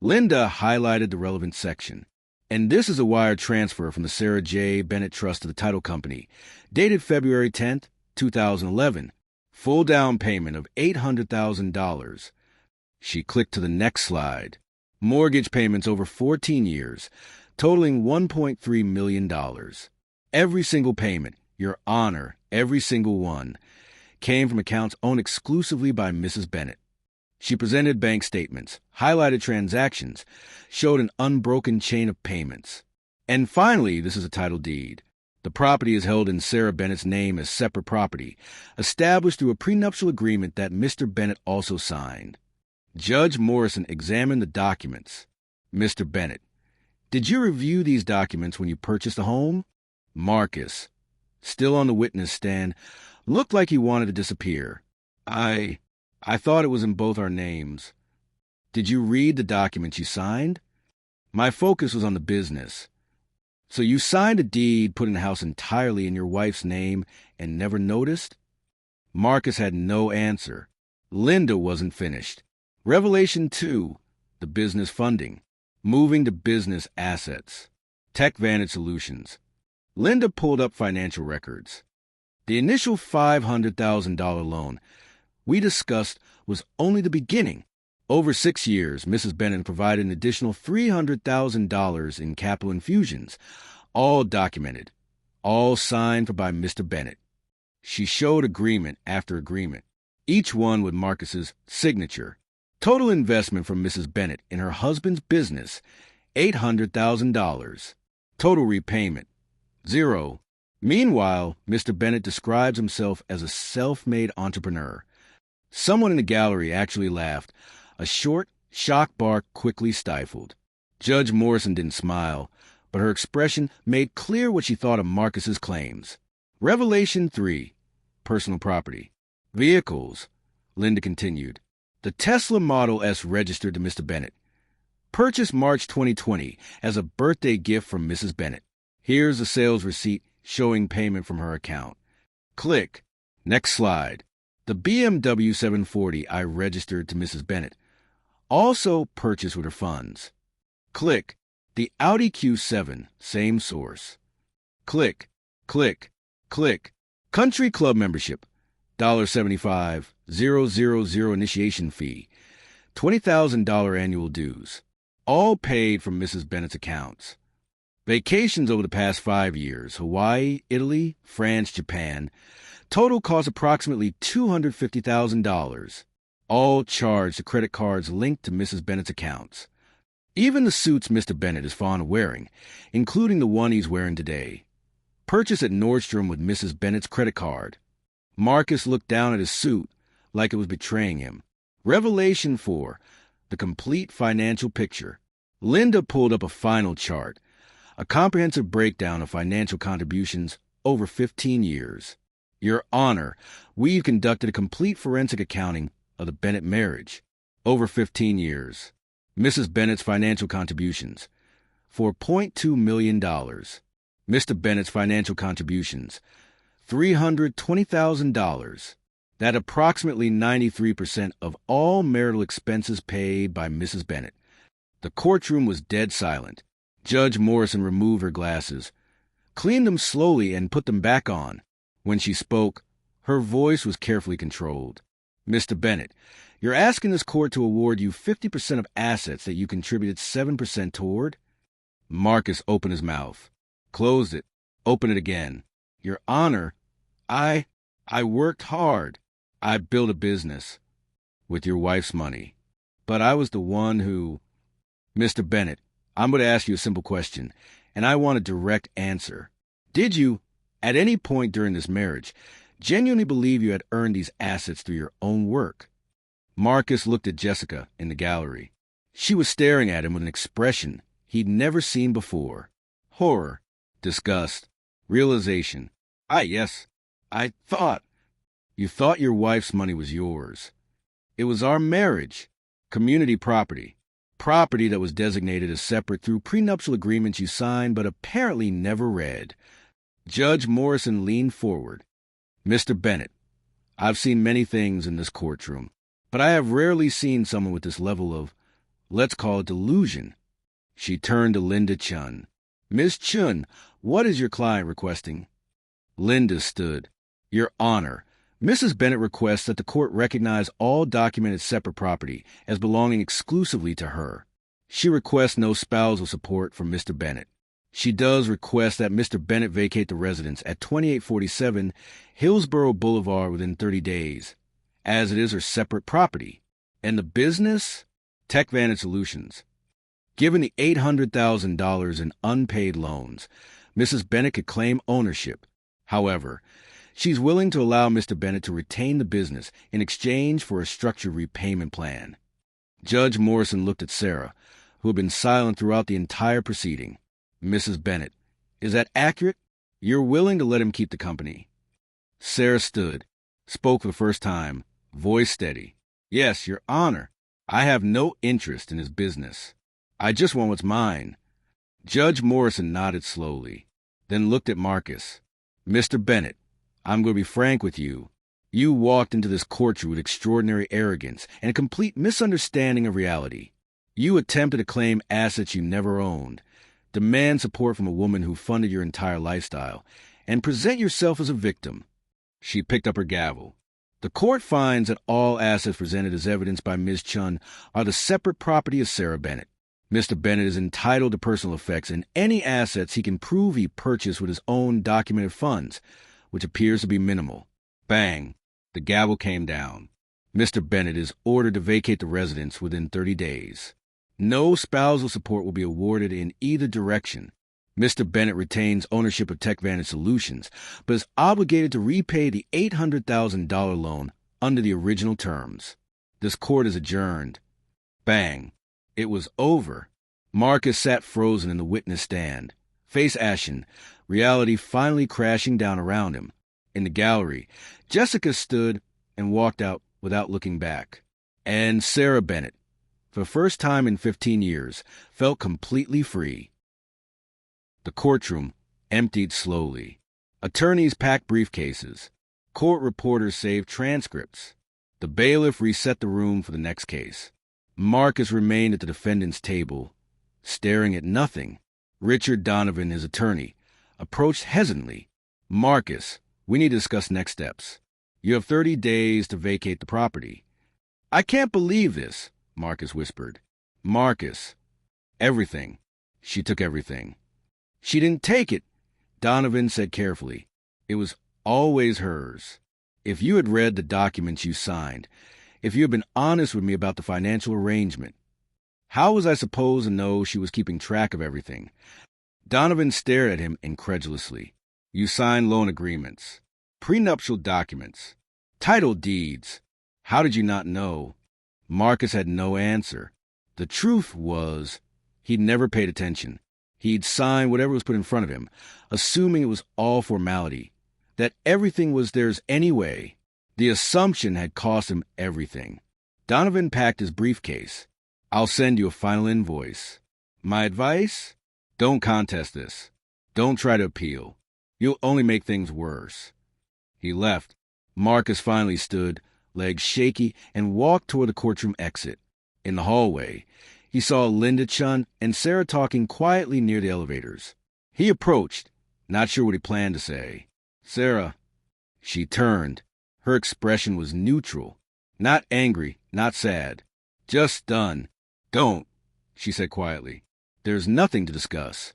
A: Linda highlighted the relevant section. And this is a wire transfer from the Sarah J. Bennett Trust to the title company, dated February 10th, 2011. Full down payment of $800,000. She clicked to the next slide. Mortgage payments over 14 years, totaling $1.3 million. Every single payment, Your Honor, every single one, came from accounts owned exclusively by Mrs. Bennett. She presented bank statements, highlighted transactions, showed an unbroken chain of payments. And finally, this is a title deed. The property is held in Sarah Bennett's name as separate property, established through a prenuptial agreement that Mr. Bennett also signed. Judge Morrison examined the documents. Mr. Bennett, did you review these documents when you purchased the home? Marcus, still on the witness stand, looked like he wanted to disappear. I thought it was in both our names. Did you read the documents you signed? My focus was on the business. So you signed a deed putting the house entirely in your wife's name and never noticed? Marcus had no answer. Linda wasn't finished. Revelation 2, the business funding, moving to business assets, TechVantage Solutions. Linda pulled up financial records. The initial $500,000 loan we discussed was only the beginning. Over 6 years, Mrs. Bennett provided an additional $300,000 in capital infusions, all documented, all signed for by Mr. Bennett. She showed agreement after agreement, each one with Marcus's signature. Total investment from Mrs. Bennett in her husband's business, $800,000. Total repayment, 0. Meanwhile, Mr. Bennett describes himself as a self-made entrepreneur. Someone in the gallery actually laughed. A short, shocked bark quickly stifled. Judge Morrison didn't smile, but her expression made clear what she thought of Marcus's claims. Revelation 3. Personal property. Vehicles. Linda continued. The Tesla Model S registered to Mr. Bennett. Purchased March 2020 as a birthday gift from Mrs. Bennett. Here's a sales receipt showing payment from her account. Click. Next slide. The BMW 740 I registered to Mrs. Bennett. Also purchased with her funds. Click. The Audi Q7, same source. Click. Click. Click. Country Club membership. $75, 000 initiation fee. $20,000 annual dues. All paid from Mrs. Bennett's accounts. Vacations over the past 5 years, Hawaii, Italy, France, Japan. Total cost approximately $250,000. All charged to credit cards linked to Mrs. Bennett's accounts. Even the suits Mr. Bennett is fond of wearing, including the one he's wearing today. Purchased at Nordstrom with Mrs. Bennett's credit card. Marcus looked down at his suit like it was betraying him. Revelation 4. The complete financial picture. Linda pulled up a final chart. A comprehensive breakdown of financial contributions over 15 years. Your Honor, we've conducted a complete forensic accounting of the Bennett marriage. Over 15 years. Mrs. Bennett's financial contributions. $4.2 million. Mr. Bennett's financial contributions. $320,000. That approximately 93% of all marital expenses paid by Mrs. Bennett. The courtroom was dead silent. Judge Morrison removed her glasses, cleaned them slowly, and put them back on. When she spoke, her voice was carefully controlled. Mr. Bennett, you're asking this court to award you 50% of assets that you contributed 7% toward? Marcus opened his mouth, closed it, opened it again. Your Honor, I worked hard. I built a business with your wife's money. But I was the one who... Mr. Bennett, I'm going to ask you a simple question, and I want a direct answer. Did you, at any point during this marriage, genuinely believe you had earned these assets through your own work? Marcus looked at Jessica in the gallery. She was staring at him with an expression he'd never seen before. Horror, disgust, realization. Yes, I thought. You thought your wife's money was yours. It was our marriage, community property. Property that was designated as separate through prenuptial agreements you signed but apparently never read. Judge Morrison leaned forward. Mr. Bennett, I've seen many things in this courtroom, but I have rarely seen someone with this level of, let's call it delusion. She turned to Linda Chun. Miss Chun, what is your client requesting? Linda stood. Your Honor, Mrs. Bennett requests that the court recognize all documented separate property as belonging exclusively to her. She requests no spousal support from Mr. Bennett. She does request that Mr. Bennett vacate the residence at 2847 Hillsborough Boulevard within 30 days, as it is her separate property. And the business? TechVantage Solutions. Given the $800,000 in unpaid loans, Mrs. Bennett could claim ownership. However, she's willing to allow Mr. Bennett to retain the business in exchange for a structured repayment plan. Judge Morrison looked at Sarah, who had been silent throughout the entire proceeding. Mrs. Bennett, is that accurate? You're willing to let him keep the company? Sarah stood, spoke for the first time, voice steady. Yes, Your Honor. I have no interest in his business. I just want what's mine. Judge Morrison nodded slowly, then looked at Marcus. Mr. Bennett, I'm going to be frank with you. You walked into this courtroom with extraordinary arrogance and a complete misunderstanding of reality. You attempted to claim assets you never owned, demand support from a woman who funded your entire lifestyle, and present yourself as a victim. She picked up her gavel. The court finds that all assets presented as evidence by Ms. Chun are the separate property of Sarah Bennett. Mr. Bennett is entitled to personal effects and any assets he can prove he purchased with his own documented funds, which appears to be minimal. Bang! The gavel came down. Mr. Bennett is ordered to vacate the residence within 30 days. No spousal support will be awarded in either direction. Mr. Bennett retains ownership of TechVantage Solutions, but is obligated to repay the $800,000 loan under the original terms. This court is adjourned. Bang! It was over. Marcus sat frozen in the witness stand. Face ashen, reality finally crashing down around him. In the gallery, Jessica stood and walked out without looking back. And Sarah Bennett, for the first time in 15 years, felt completely free. The courtroom emptied slowly. Attorneys packed briefcases. Court reporters saved transcripts. The bailiff reset the room for the next case. Marcus remained at the defendant's table, staring at nothing. Richard Donovan, his attorney, approached hesitantly. "Marcus, we need to discuss next steps. You have 30 days to vacate the property." "I can't believe this," Marcus whispered. "Marcus, everything. She took everything." "She didn't take it," Donovan said carefully. "It was always hers. If you had read the documents you signed, if you had been honest with me about the financial arrangement, how was I supposed to know she was keeping track of everything?" Donovan stared at him incredulously. "You signed loan agreements, prenuptial documents, title deeds. How did you not know?" Marcus had no answer. The truth was, he'd never paid attention. He'd signed whatever was put in front of him, assuming it was all formality, that everything was theirs anyway. The assumption had cost him everything. Donovan packed his briefcase. "I'll send you a final invoice. My advice? Don't contest this. Don't try to appeal. You'll only make things worse." He left. Marcus finally stood, legs shaky, and walked toward the courtroom exit. In the hallway, he saw Linda Chun and Sarah talking quietly near the elevators. He approached, not sure what he planned to say. "Sarah." She turned. Her expression was neutral. Not angry, not sad. "Just done." "Don't," she said quietly. "There's nothing to discuss.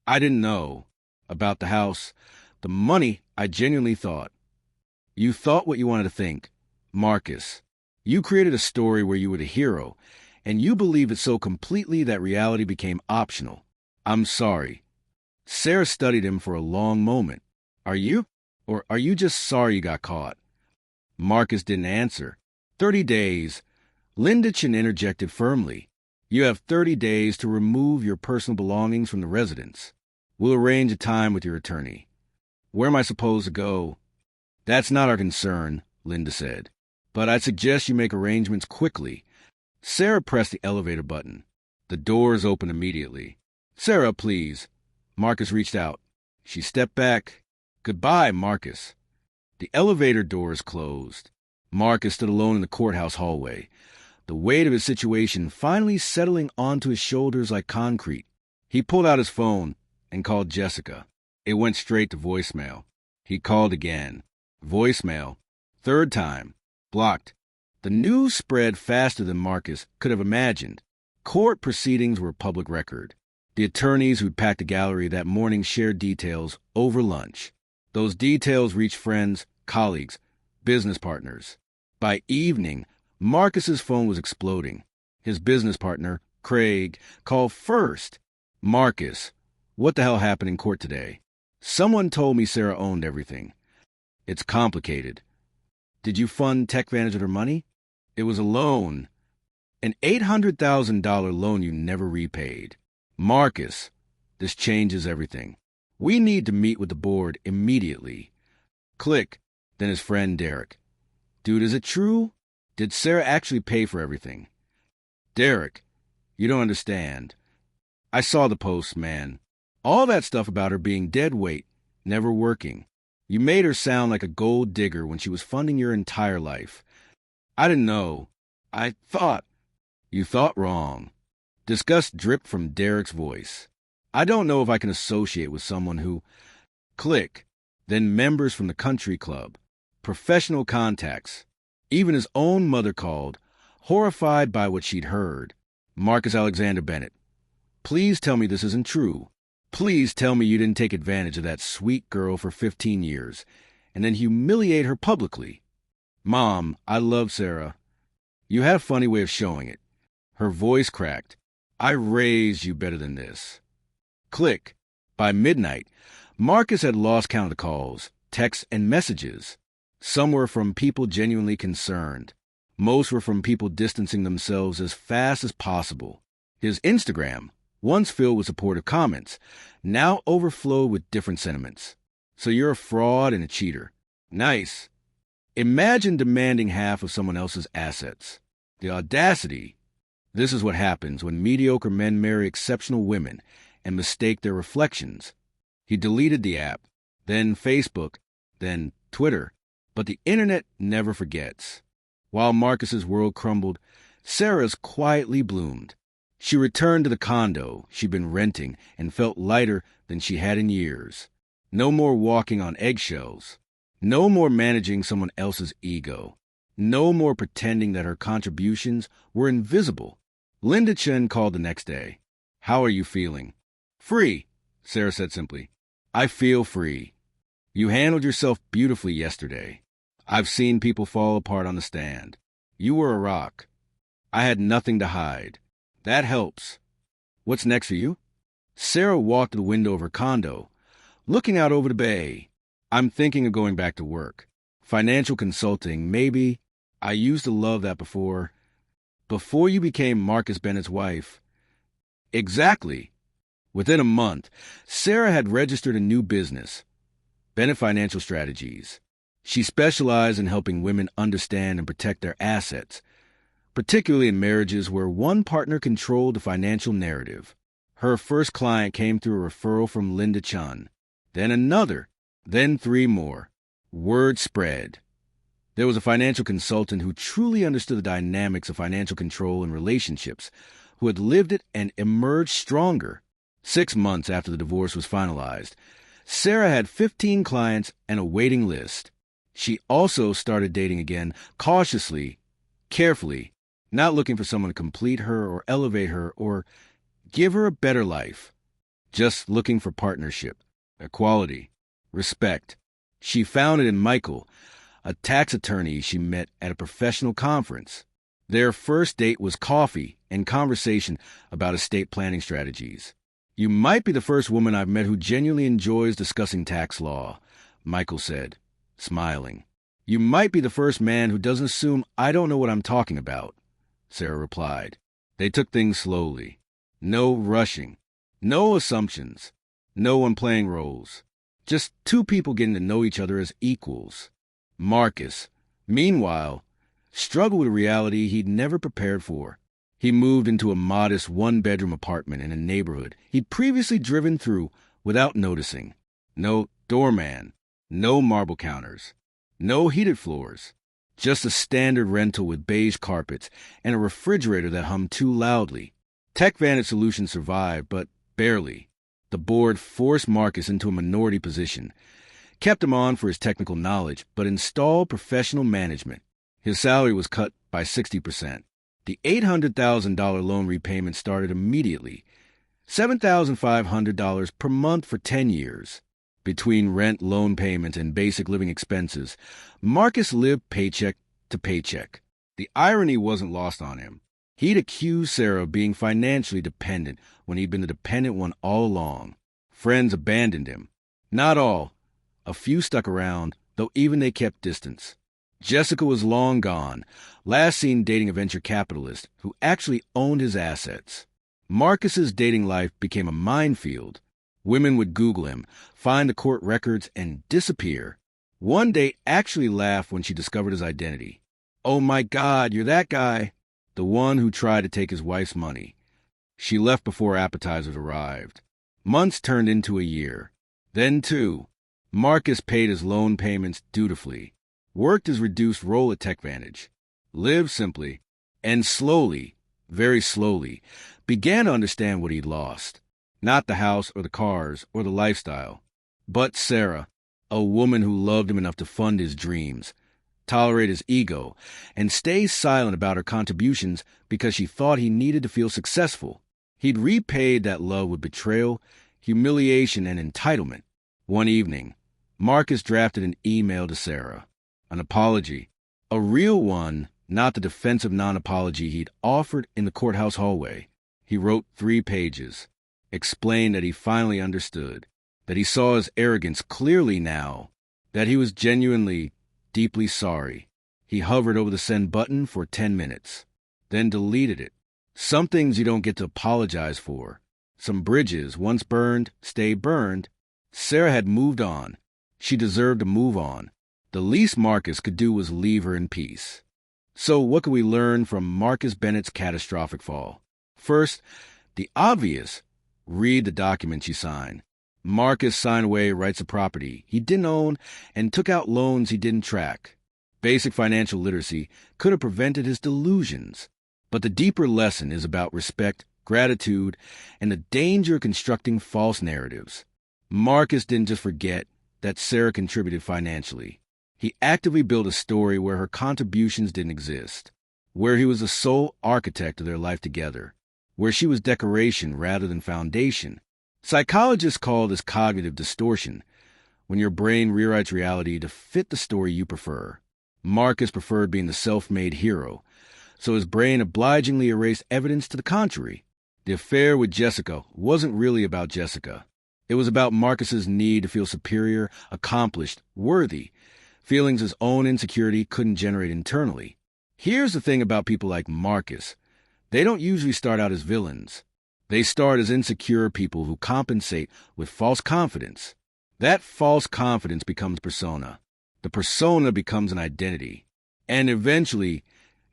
A: I didn't know. About the house. The money, I genuinely thought." "You thought what you wanted to think. Marcus, you created a story where you were the hero, and you believed it so completely that reality became optional. I'm sorry." Sarah studied him for a long moment. "Are you? Or are you just sorry you got caught?" Marcus didn't answer. 30 days. Linda Chin interjected firmly. "You have 30 days to remove your personal belongings from the residence. We'll arrange a time with your attorney." "Where am I supposed to go?" "That's not our concern," Linda said. "But I'd suggest you make arrangements quickly." Sarah pressed the elevator button. The doors opened immediately. "Sarah, please." Marcus reached out. She stepped back. "Goodbye, Marcus." The elevator doors closed. Marcus stood alone in the courthouse hallway, the weight of his situation finally settling onto his shoulders like concrete. He pulled out his phone and called Jessica. It went straight to voicemail. He called again. Voicemail. Third time. Blocked. The news spread faster than Marcus could have imagined. Court proceedings were public record. The attorneys who'd packed the gallery that morning shared details over lunch. Those details reached friends, colleagues, business partners. By evening, Marcus's phone was exploding. His business partner, Craig, called first. "Marcus, what the hell happened in court today? Someone told me Sarah owned everything. It's complicated. Did you fund TechVantage with her money? It was a loan. An $800,000 loan you never repaid. Marcus, this changes everything. We need to meet with the board immediately." Click. Then his friend Derek. "Dude, is it true? Did Sarah actually pay for everything?" "Derek, you don't understand. I saw the post, man. All that stuff about her being dead weight, never working. You made her sound like a gold digger when she was funding your entire life. I didn't know. I thought." "You thought wrong." Disgust dripped from Derek's voice. "I don't know if I can associate with someone who—" Click. Then members from the country club. Professional contacts. Even his own mother called, horrified by what she'd heard. "Marcus Alexander Bennett, please tell me this isn't true. Please tell me you didn't take advantage of that sweet girl for 15 years and then humiliate her publicly. Mom, I love Sarah. You had a funny way of showing it." Her voice cracked. "I raised you better than this." Click. By midnight, Marcus had lost count of the calls, texts, and messages. Some were from people genuinely concerned. Most were from people distancing themselves as fast as possible. His Instagram once filled with supportive comments, now overflowed with different sentiments. So you're a fraud and a cheater. Nice. Imagine demanding half of someone else's assets. The audacity. This is what happens when mediocre men marry exceptional women and mistake their reflections. He deleted the app, then Facebook, then Twitter. But the internet never forgets. While Marcus's world crumbled, Sarah's quietly bloomed. She returned to the condo she'd been renting and felt lighter than she had in years. No more walking on eggshells. No more managing someone else's ego. No more pretending that her contributions were invisible. Linda Chen called the next day. "How are you feeling?" "Free," Sarah said simply. "I feel free. You handled yourself beautifully yesterday. I've seen people fall apart on the stand. You were a rock. I had nothing to hide. That helps. What's next for you?" Sarah walked to the window of her condo, looking out over the bay. "I'm thinking of going back to work. Financial consulting, maybe. I used to love that before. Before you became Marcus Bennett's wife." Exactly. Within a month, Sarah had registered a new business, Bennett Financial Strategies. She specialized in helping women understand and protect their assets, particularly in marriages where one partner controlled the financial narrative. Her first client came through a referral from Linda Chen, then another, then 3 more. Word spread. There was a financial consultant who truly understood the dynamics of financial control and relationships, who had lived it and emerged stronger. 6 months after the divorce was finalized, Sarah had 15 clients and a waiting list. She also started dating again, cautiously, carefully, not looking for someone to complete her or elevate her or give her a better life. Just looking for partnership, equality, respect. She found it in Michael, a tax attorney she met at a professional conference. Their first date was coffee and conversation about estate planning strategies. "You might be the first woman I've met who genuinely enjoys discussing tax law," Michael said, smiling. "You might be the first man who doesn't assume I don't know what I'm talking about," Sarah replied. They took things slowly. No rushing. No assumptions. No one playing roles. Just 2 people getting to know each other as equals. Marcus, meanwhile, struggled with a reality he'd never prepared for. He moved into a modest 1-bedroom apartment in a neighborhood he'd previously driven through without noticing. No doorman, no marble counters, no heated floors, just a standard rental with beige carpets and a refrigerator that hummed too loudly. TechVantage Solutions survived, but barely. The board forced Marcus into a minority position, kept him on for his technical knowledge, but installed professional management. His salary was cut by 60%. The $800,000 loan repayment started immediately, $7,500 per month for 10 years. Between rent, loan payments, and basic living expenses, Marcus lived paycheck to paycheck. The irony wasn't lost on him. He'd accused Sarah of being financially dependent when he'd been the dependent one all along. Friends abandoned him. Not all. A few stuck around, though even they kept distance. Jessica was long gone, last seen dating a venture capitalist who actually owned his assets. Marcus's dating life became a minefield. Women would Google him, find the court records, and disappear. One date actually laughed when she discovered his identity. "Oh my God, you're that guy." The one who tried to take his wife's money. She left before appetizers arrived. Months turned into a year. Then 2. Marcus paid his loan payments dutifully, worked his reduced role at TechVantage, lived simply, and slowly, very slowly, began to understand what he'd lost. Not the house or the cars or the lifestyle, but Sarah, a woman who loved him enough to fund his dreams, tolerate his ego, and stay silent about her contributions because she thought he needed to feel successful. He'd repaid that love with betrayal, humiliation, and entitlement. One evening, Marcus drafted an email to Sarah. An apology. A real one, not the defensive non-apology he'd offered in the courthouse hallway. He wrote 3 pages, explained that he finally understood, that he saw his arrogance clearly now, that he was genuinely, deeply sorry. He hovered over the send button for 10 minutes, then deleted it. Some things you don't get to apologize for. Some bridges, once burned, stay burned. Sarah had moved on. She deserved to move on. The least Marcus could do was leave her in peace. So what could we learn from Marcus Bennett's catastrophic fall? First, the obvious. Read the documents you sign. Marcus signed away rights of property he didn't own and took out loans he didn't track. Basic financial literacy could have prevented his delusions. But the deeper lesson is about respect, gratitude, and the danger of constructing false narratives. Marcus didn't just forget that Sarah contributed financially. He actively built a story where her contributions didn't exist, where he was the sole architect of their life together, where she was decoration rather than foundation. Psychologists call this cognitive distortion, when your brain rewrites reality to fit the story you prefer. Marcus preferred being the self-made hero, so his brain obligingly erased evidence to the contrary. The affair with Jessica wasn't really about Jessica. It was about Marcus's need to feel superior, accomplished, worthy, feelings his own insecurity couldn't generate internally. Here's the thing about people like Marcus. They don't usually start out as villains. They start as insecure people who compensate with false confidence. That false confidence becomes persona. The persona becomes an identity. And eventually,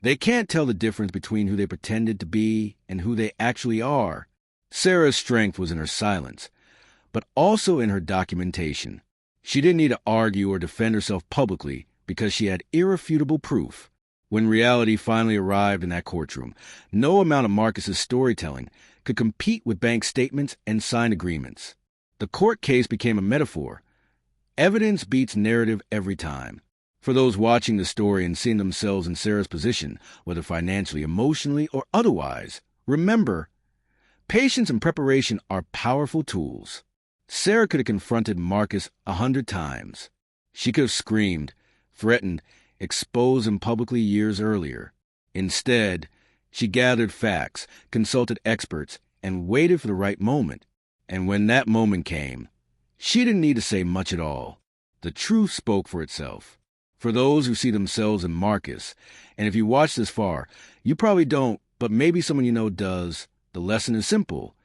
A: they can't tell the difference between who they pretended to be and who they actually are. Sarah's strength was in her silence, but also in her documentation. She didn't need to argue or defend herself publicly because she had irrefutable proof. When reality finally arrived in that courtroom, no amount of Marcus's storytelling could compete with bank statements and signed agreements. The court case became a metaphor. Evidence beats narrative every time. For those watching the story and seeing themselves in Sarah's position, whether financially, emotionally, or otherwise, remember, patience and preparation are powerful tools. Sarah could have confronted Marcus 100 times. She could have screamed, threatened, exposed him publicly years earlier. Instead, she gathered facts, consulted experts, and waited for the right moment. And when that moment came, she didn't need to say much at all. The truth spoke for itself. For those who see themselves in Marcus, and if you watch this far, you probably don't, but maybe someone you know does, the lesson is simple.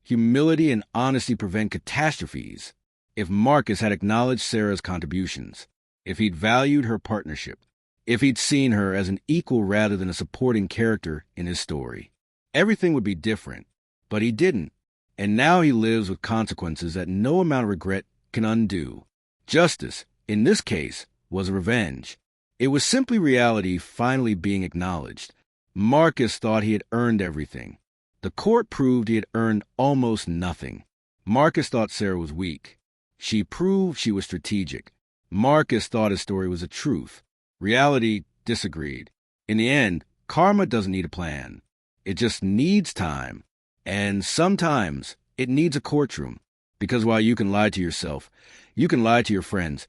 A: Humility and honesty prevent catastrophes. If Marcus had acknowledged Sarah's contributions, if he'd valued her partnership, if he'd seen her as an equal rather than a supporting character in his story, everything would be different. But he didn't, and now he lives with consequences that no amount of regret can undo. Justice, in this case, was revenge. It was simply reality finally being acknowledged. Marcus thought he had earned everything. The court proved he had earned almost nothing. Marcus thought Sarah was weak. She proved she was strategic. Marcus thought his story was the truth. Reality disagreed. In the end, karma doesn't need a plan. It just needs time. And sometimes it needs a courtroom. Because while you can lie to yourself, you can lie to your friends,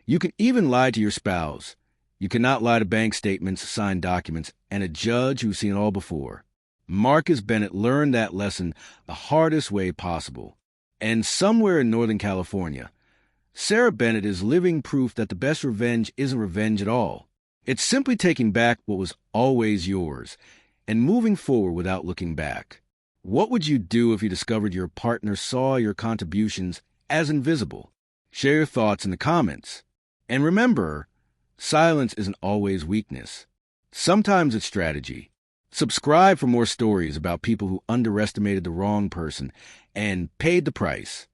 A: you can even lie to your spouse. You cannot lie to bank statements, signed documents, and a judge who's seen it all before. Marcus Bennett learned that lesson the hardest way possible. And somewhere in Northern California, Sarah Bennett is living proof that the best revenge isn't revenge at all. It's simply taking back what was always yours and moving forward without looking back. What would you do if you discovered your partner saw your contributions as invisible? Share your thoughts in the comments. And remember, silence isn't always weakness. Sometimes it's strategy. Subscribe for more stories about people who underestimated the wrong person and paid the price.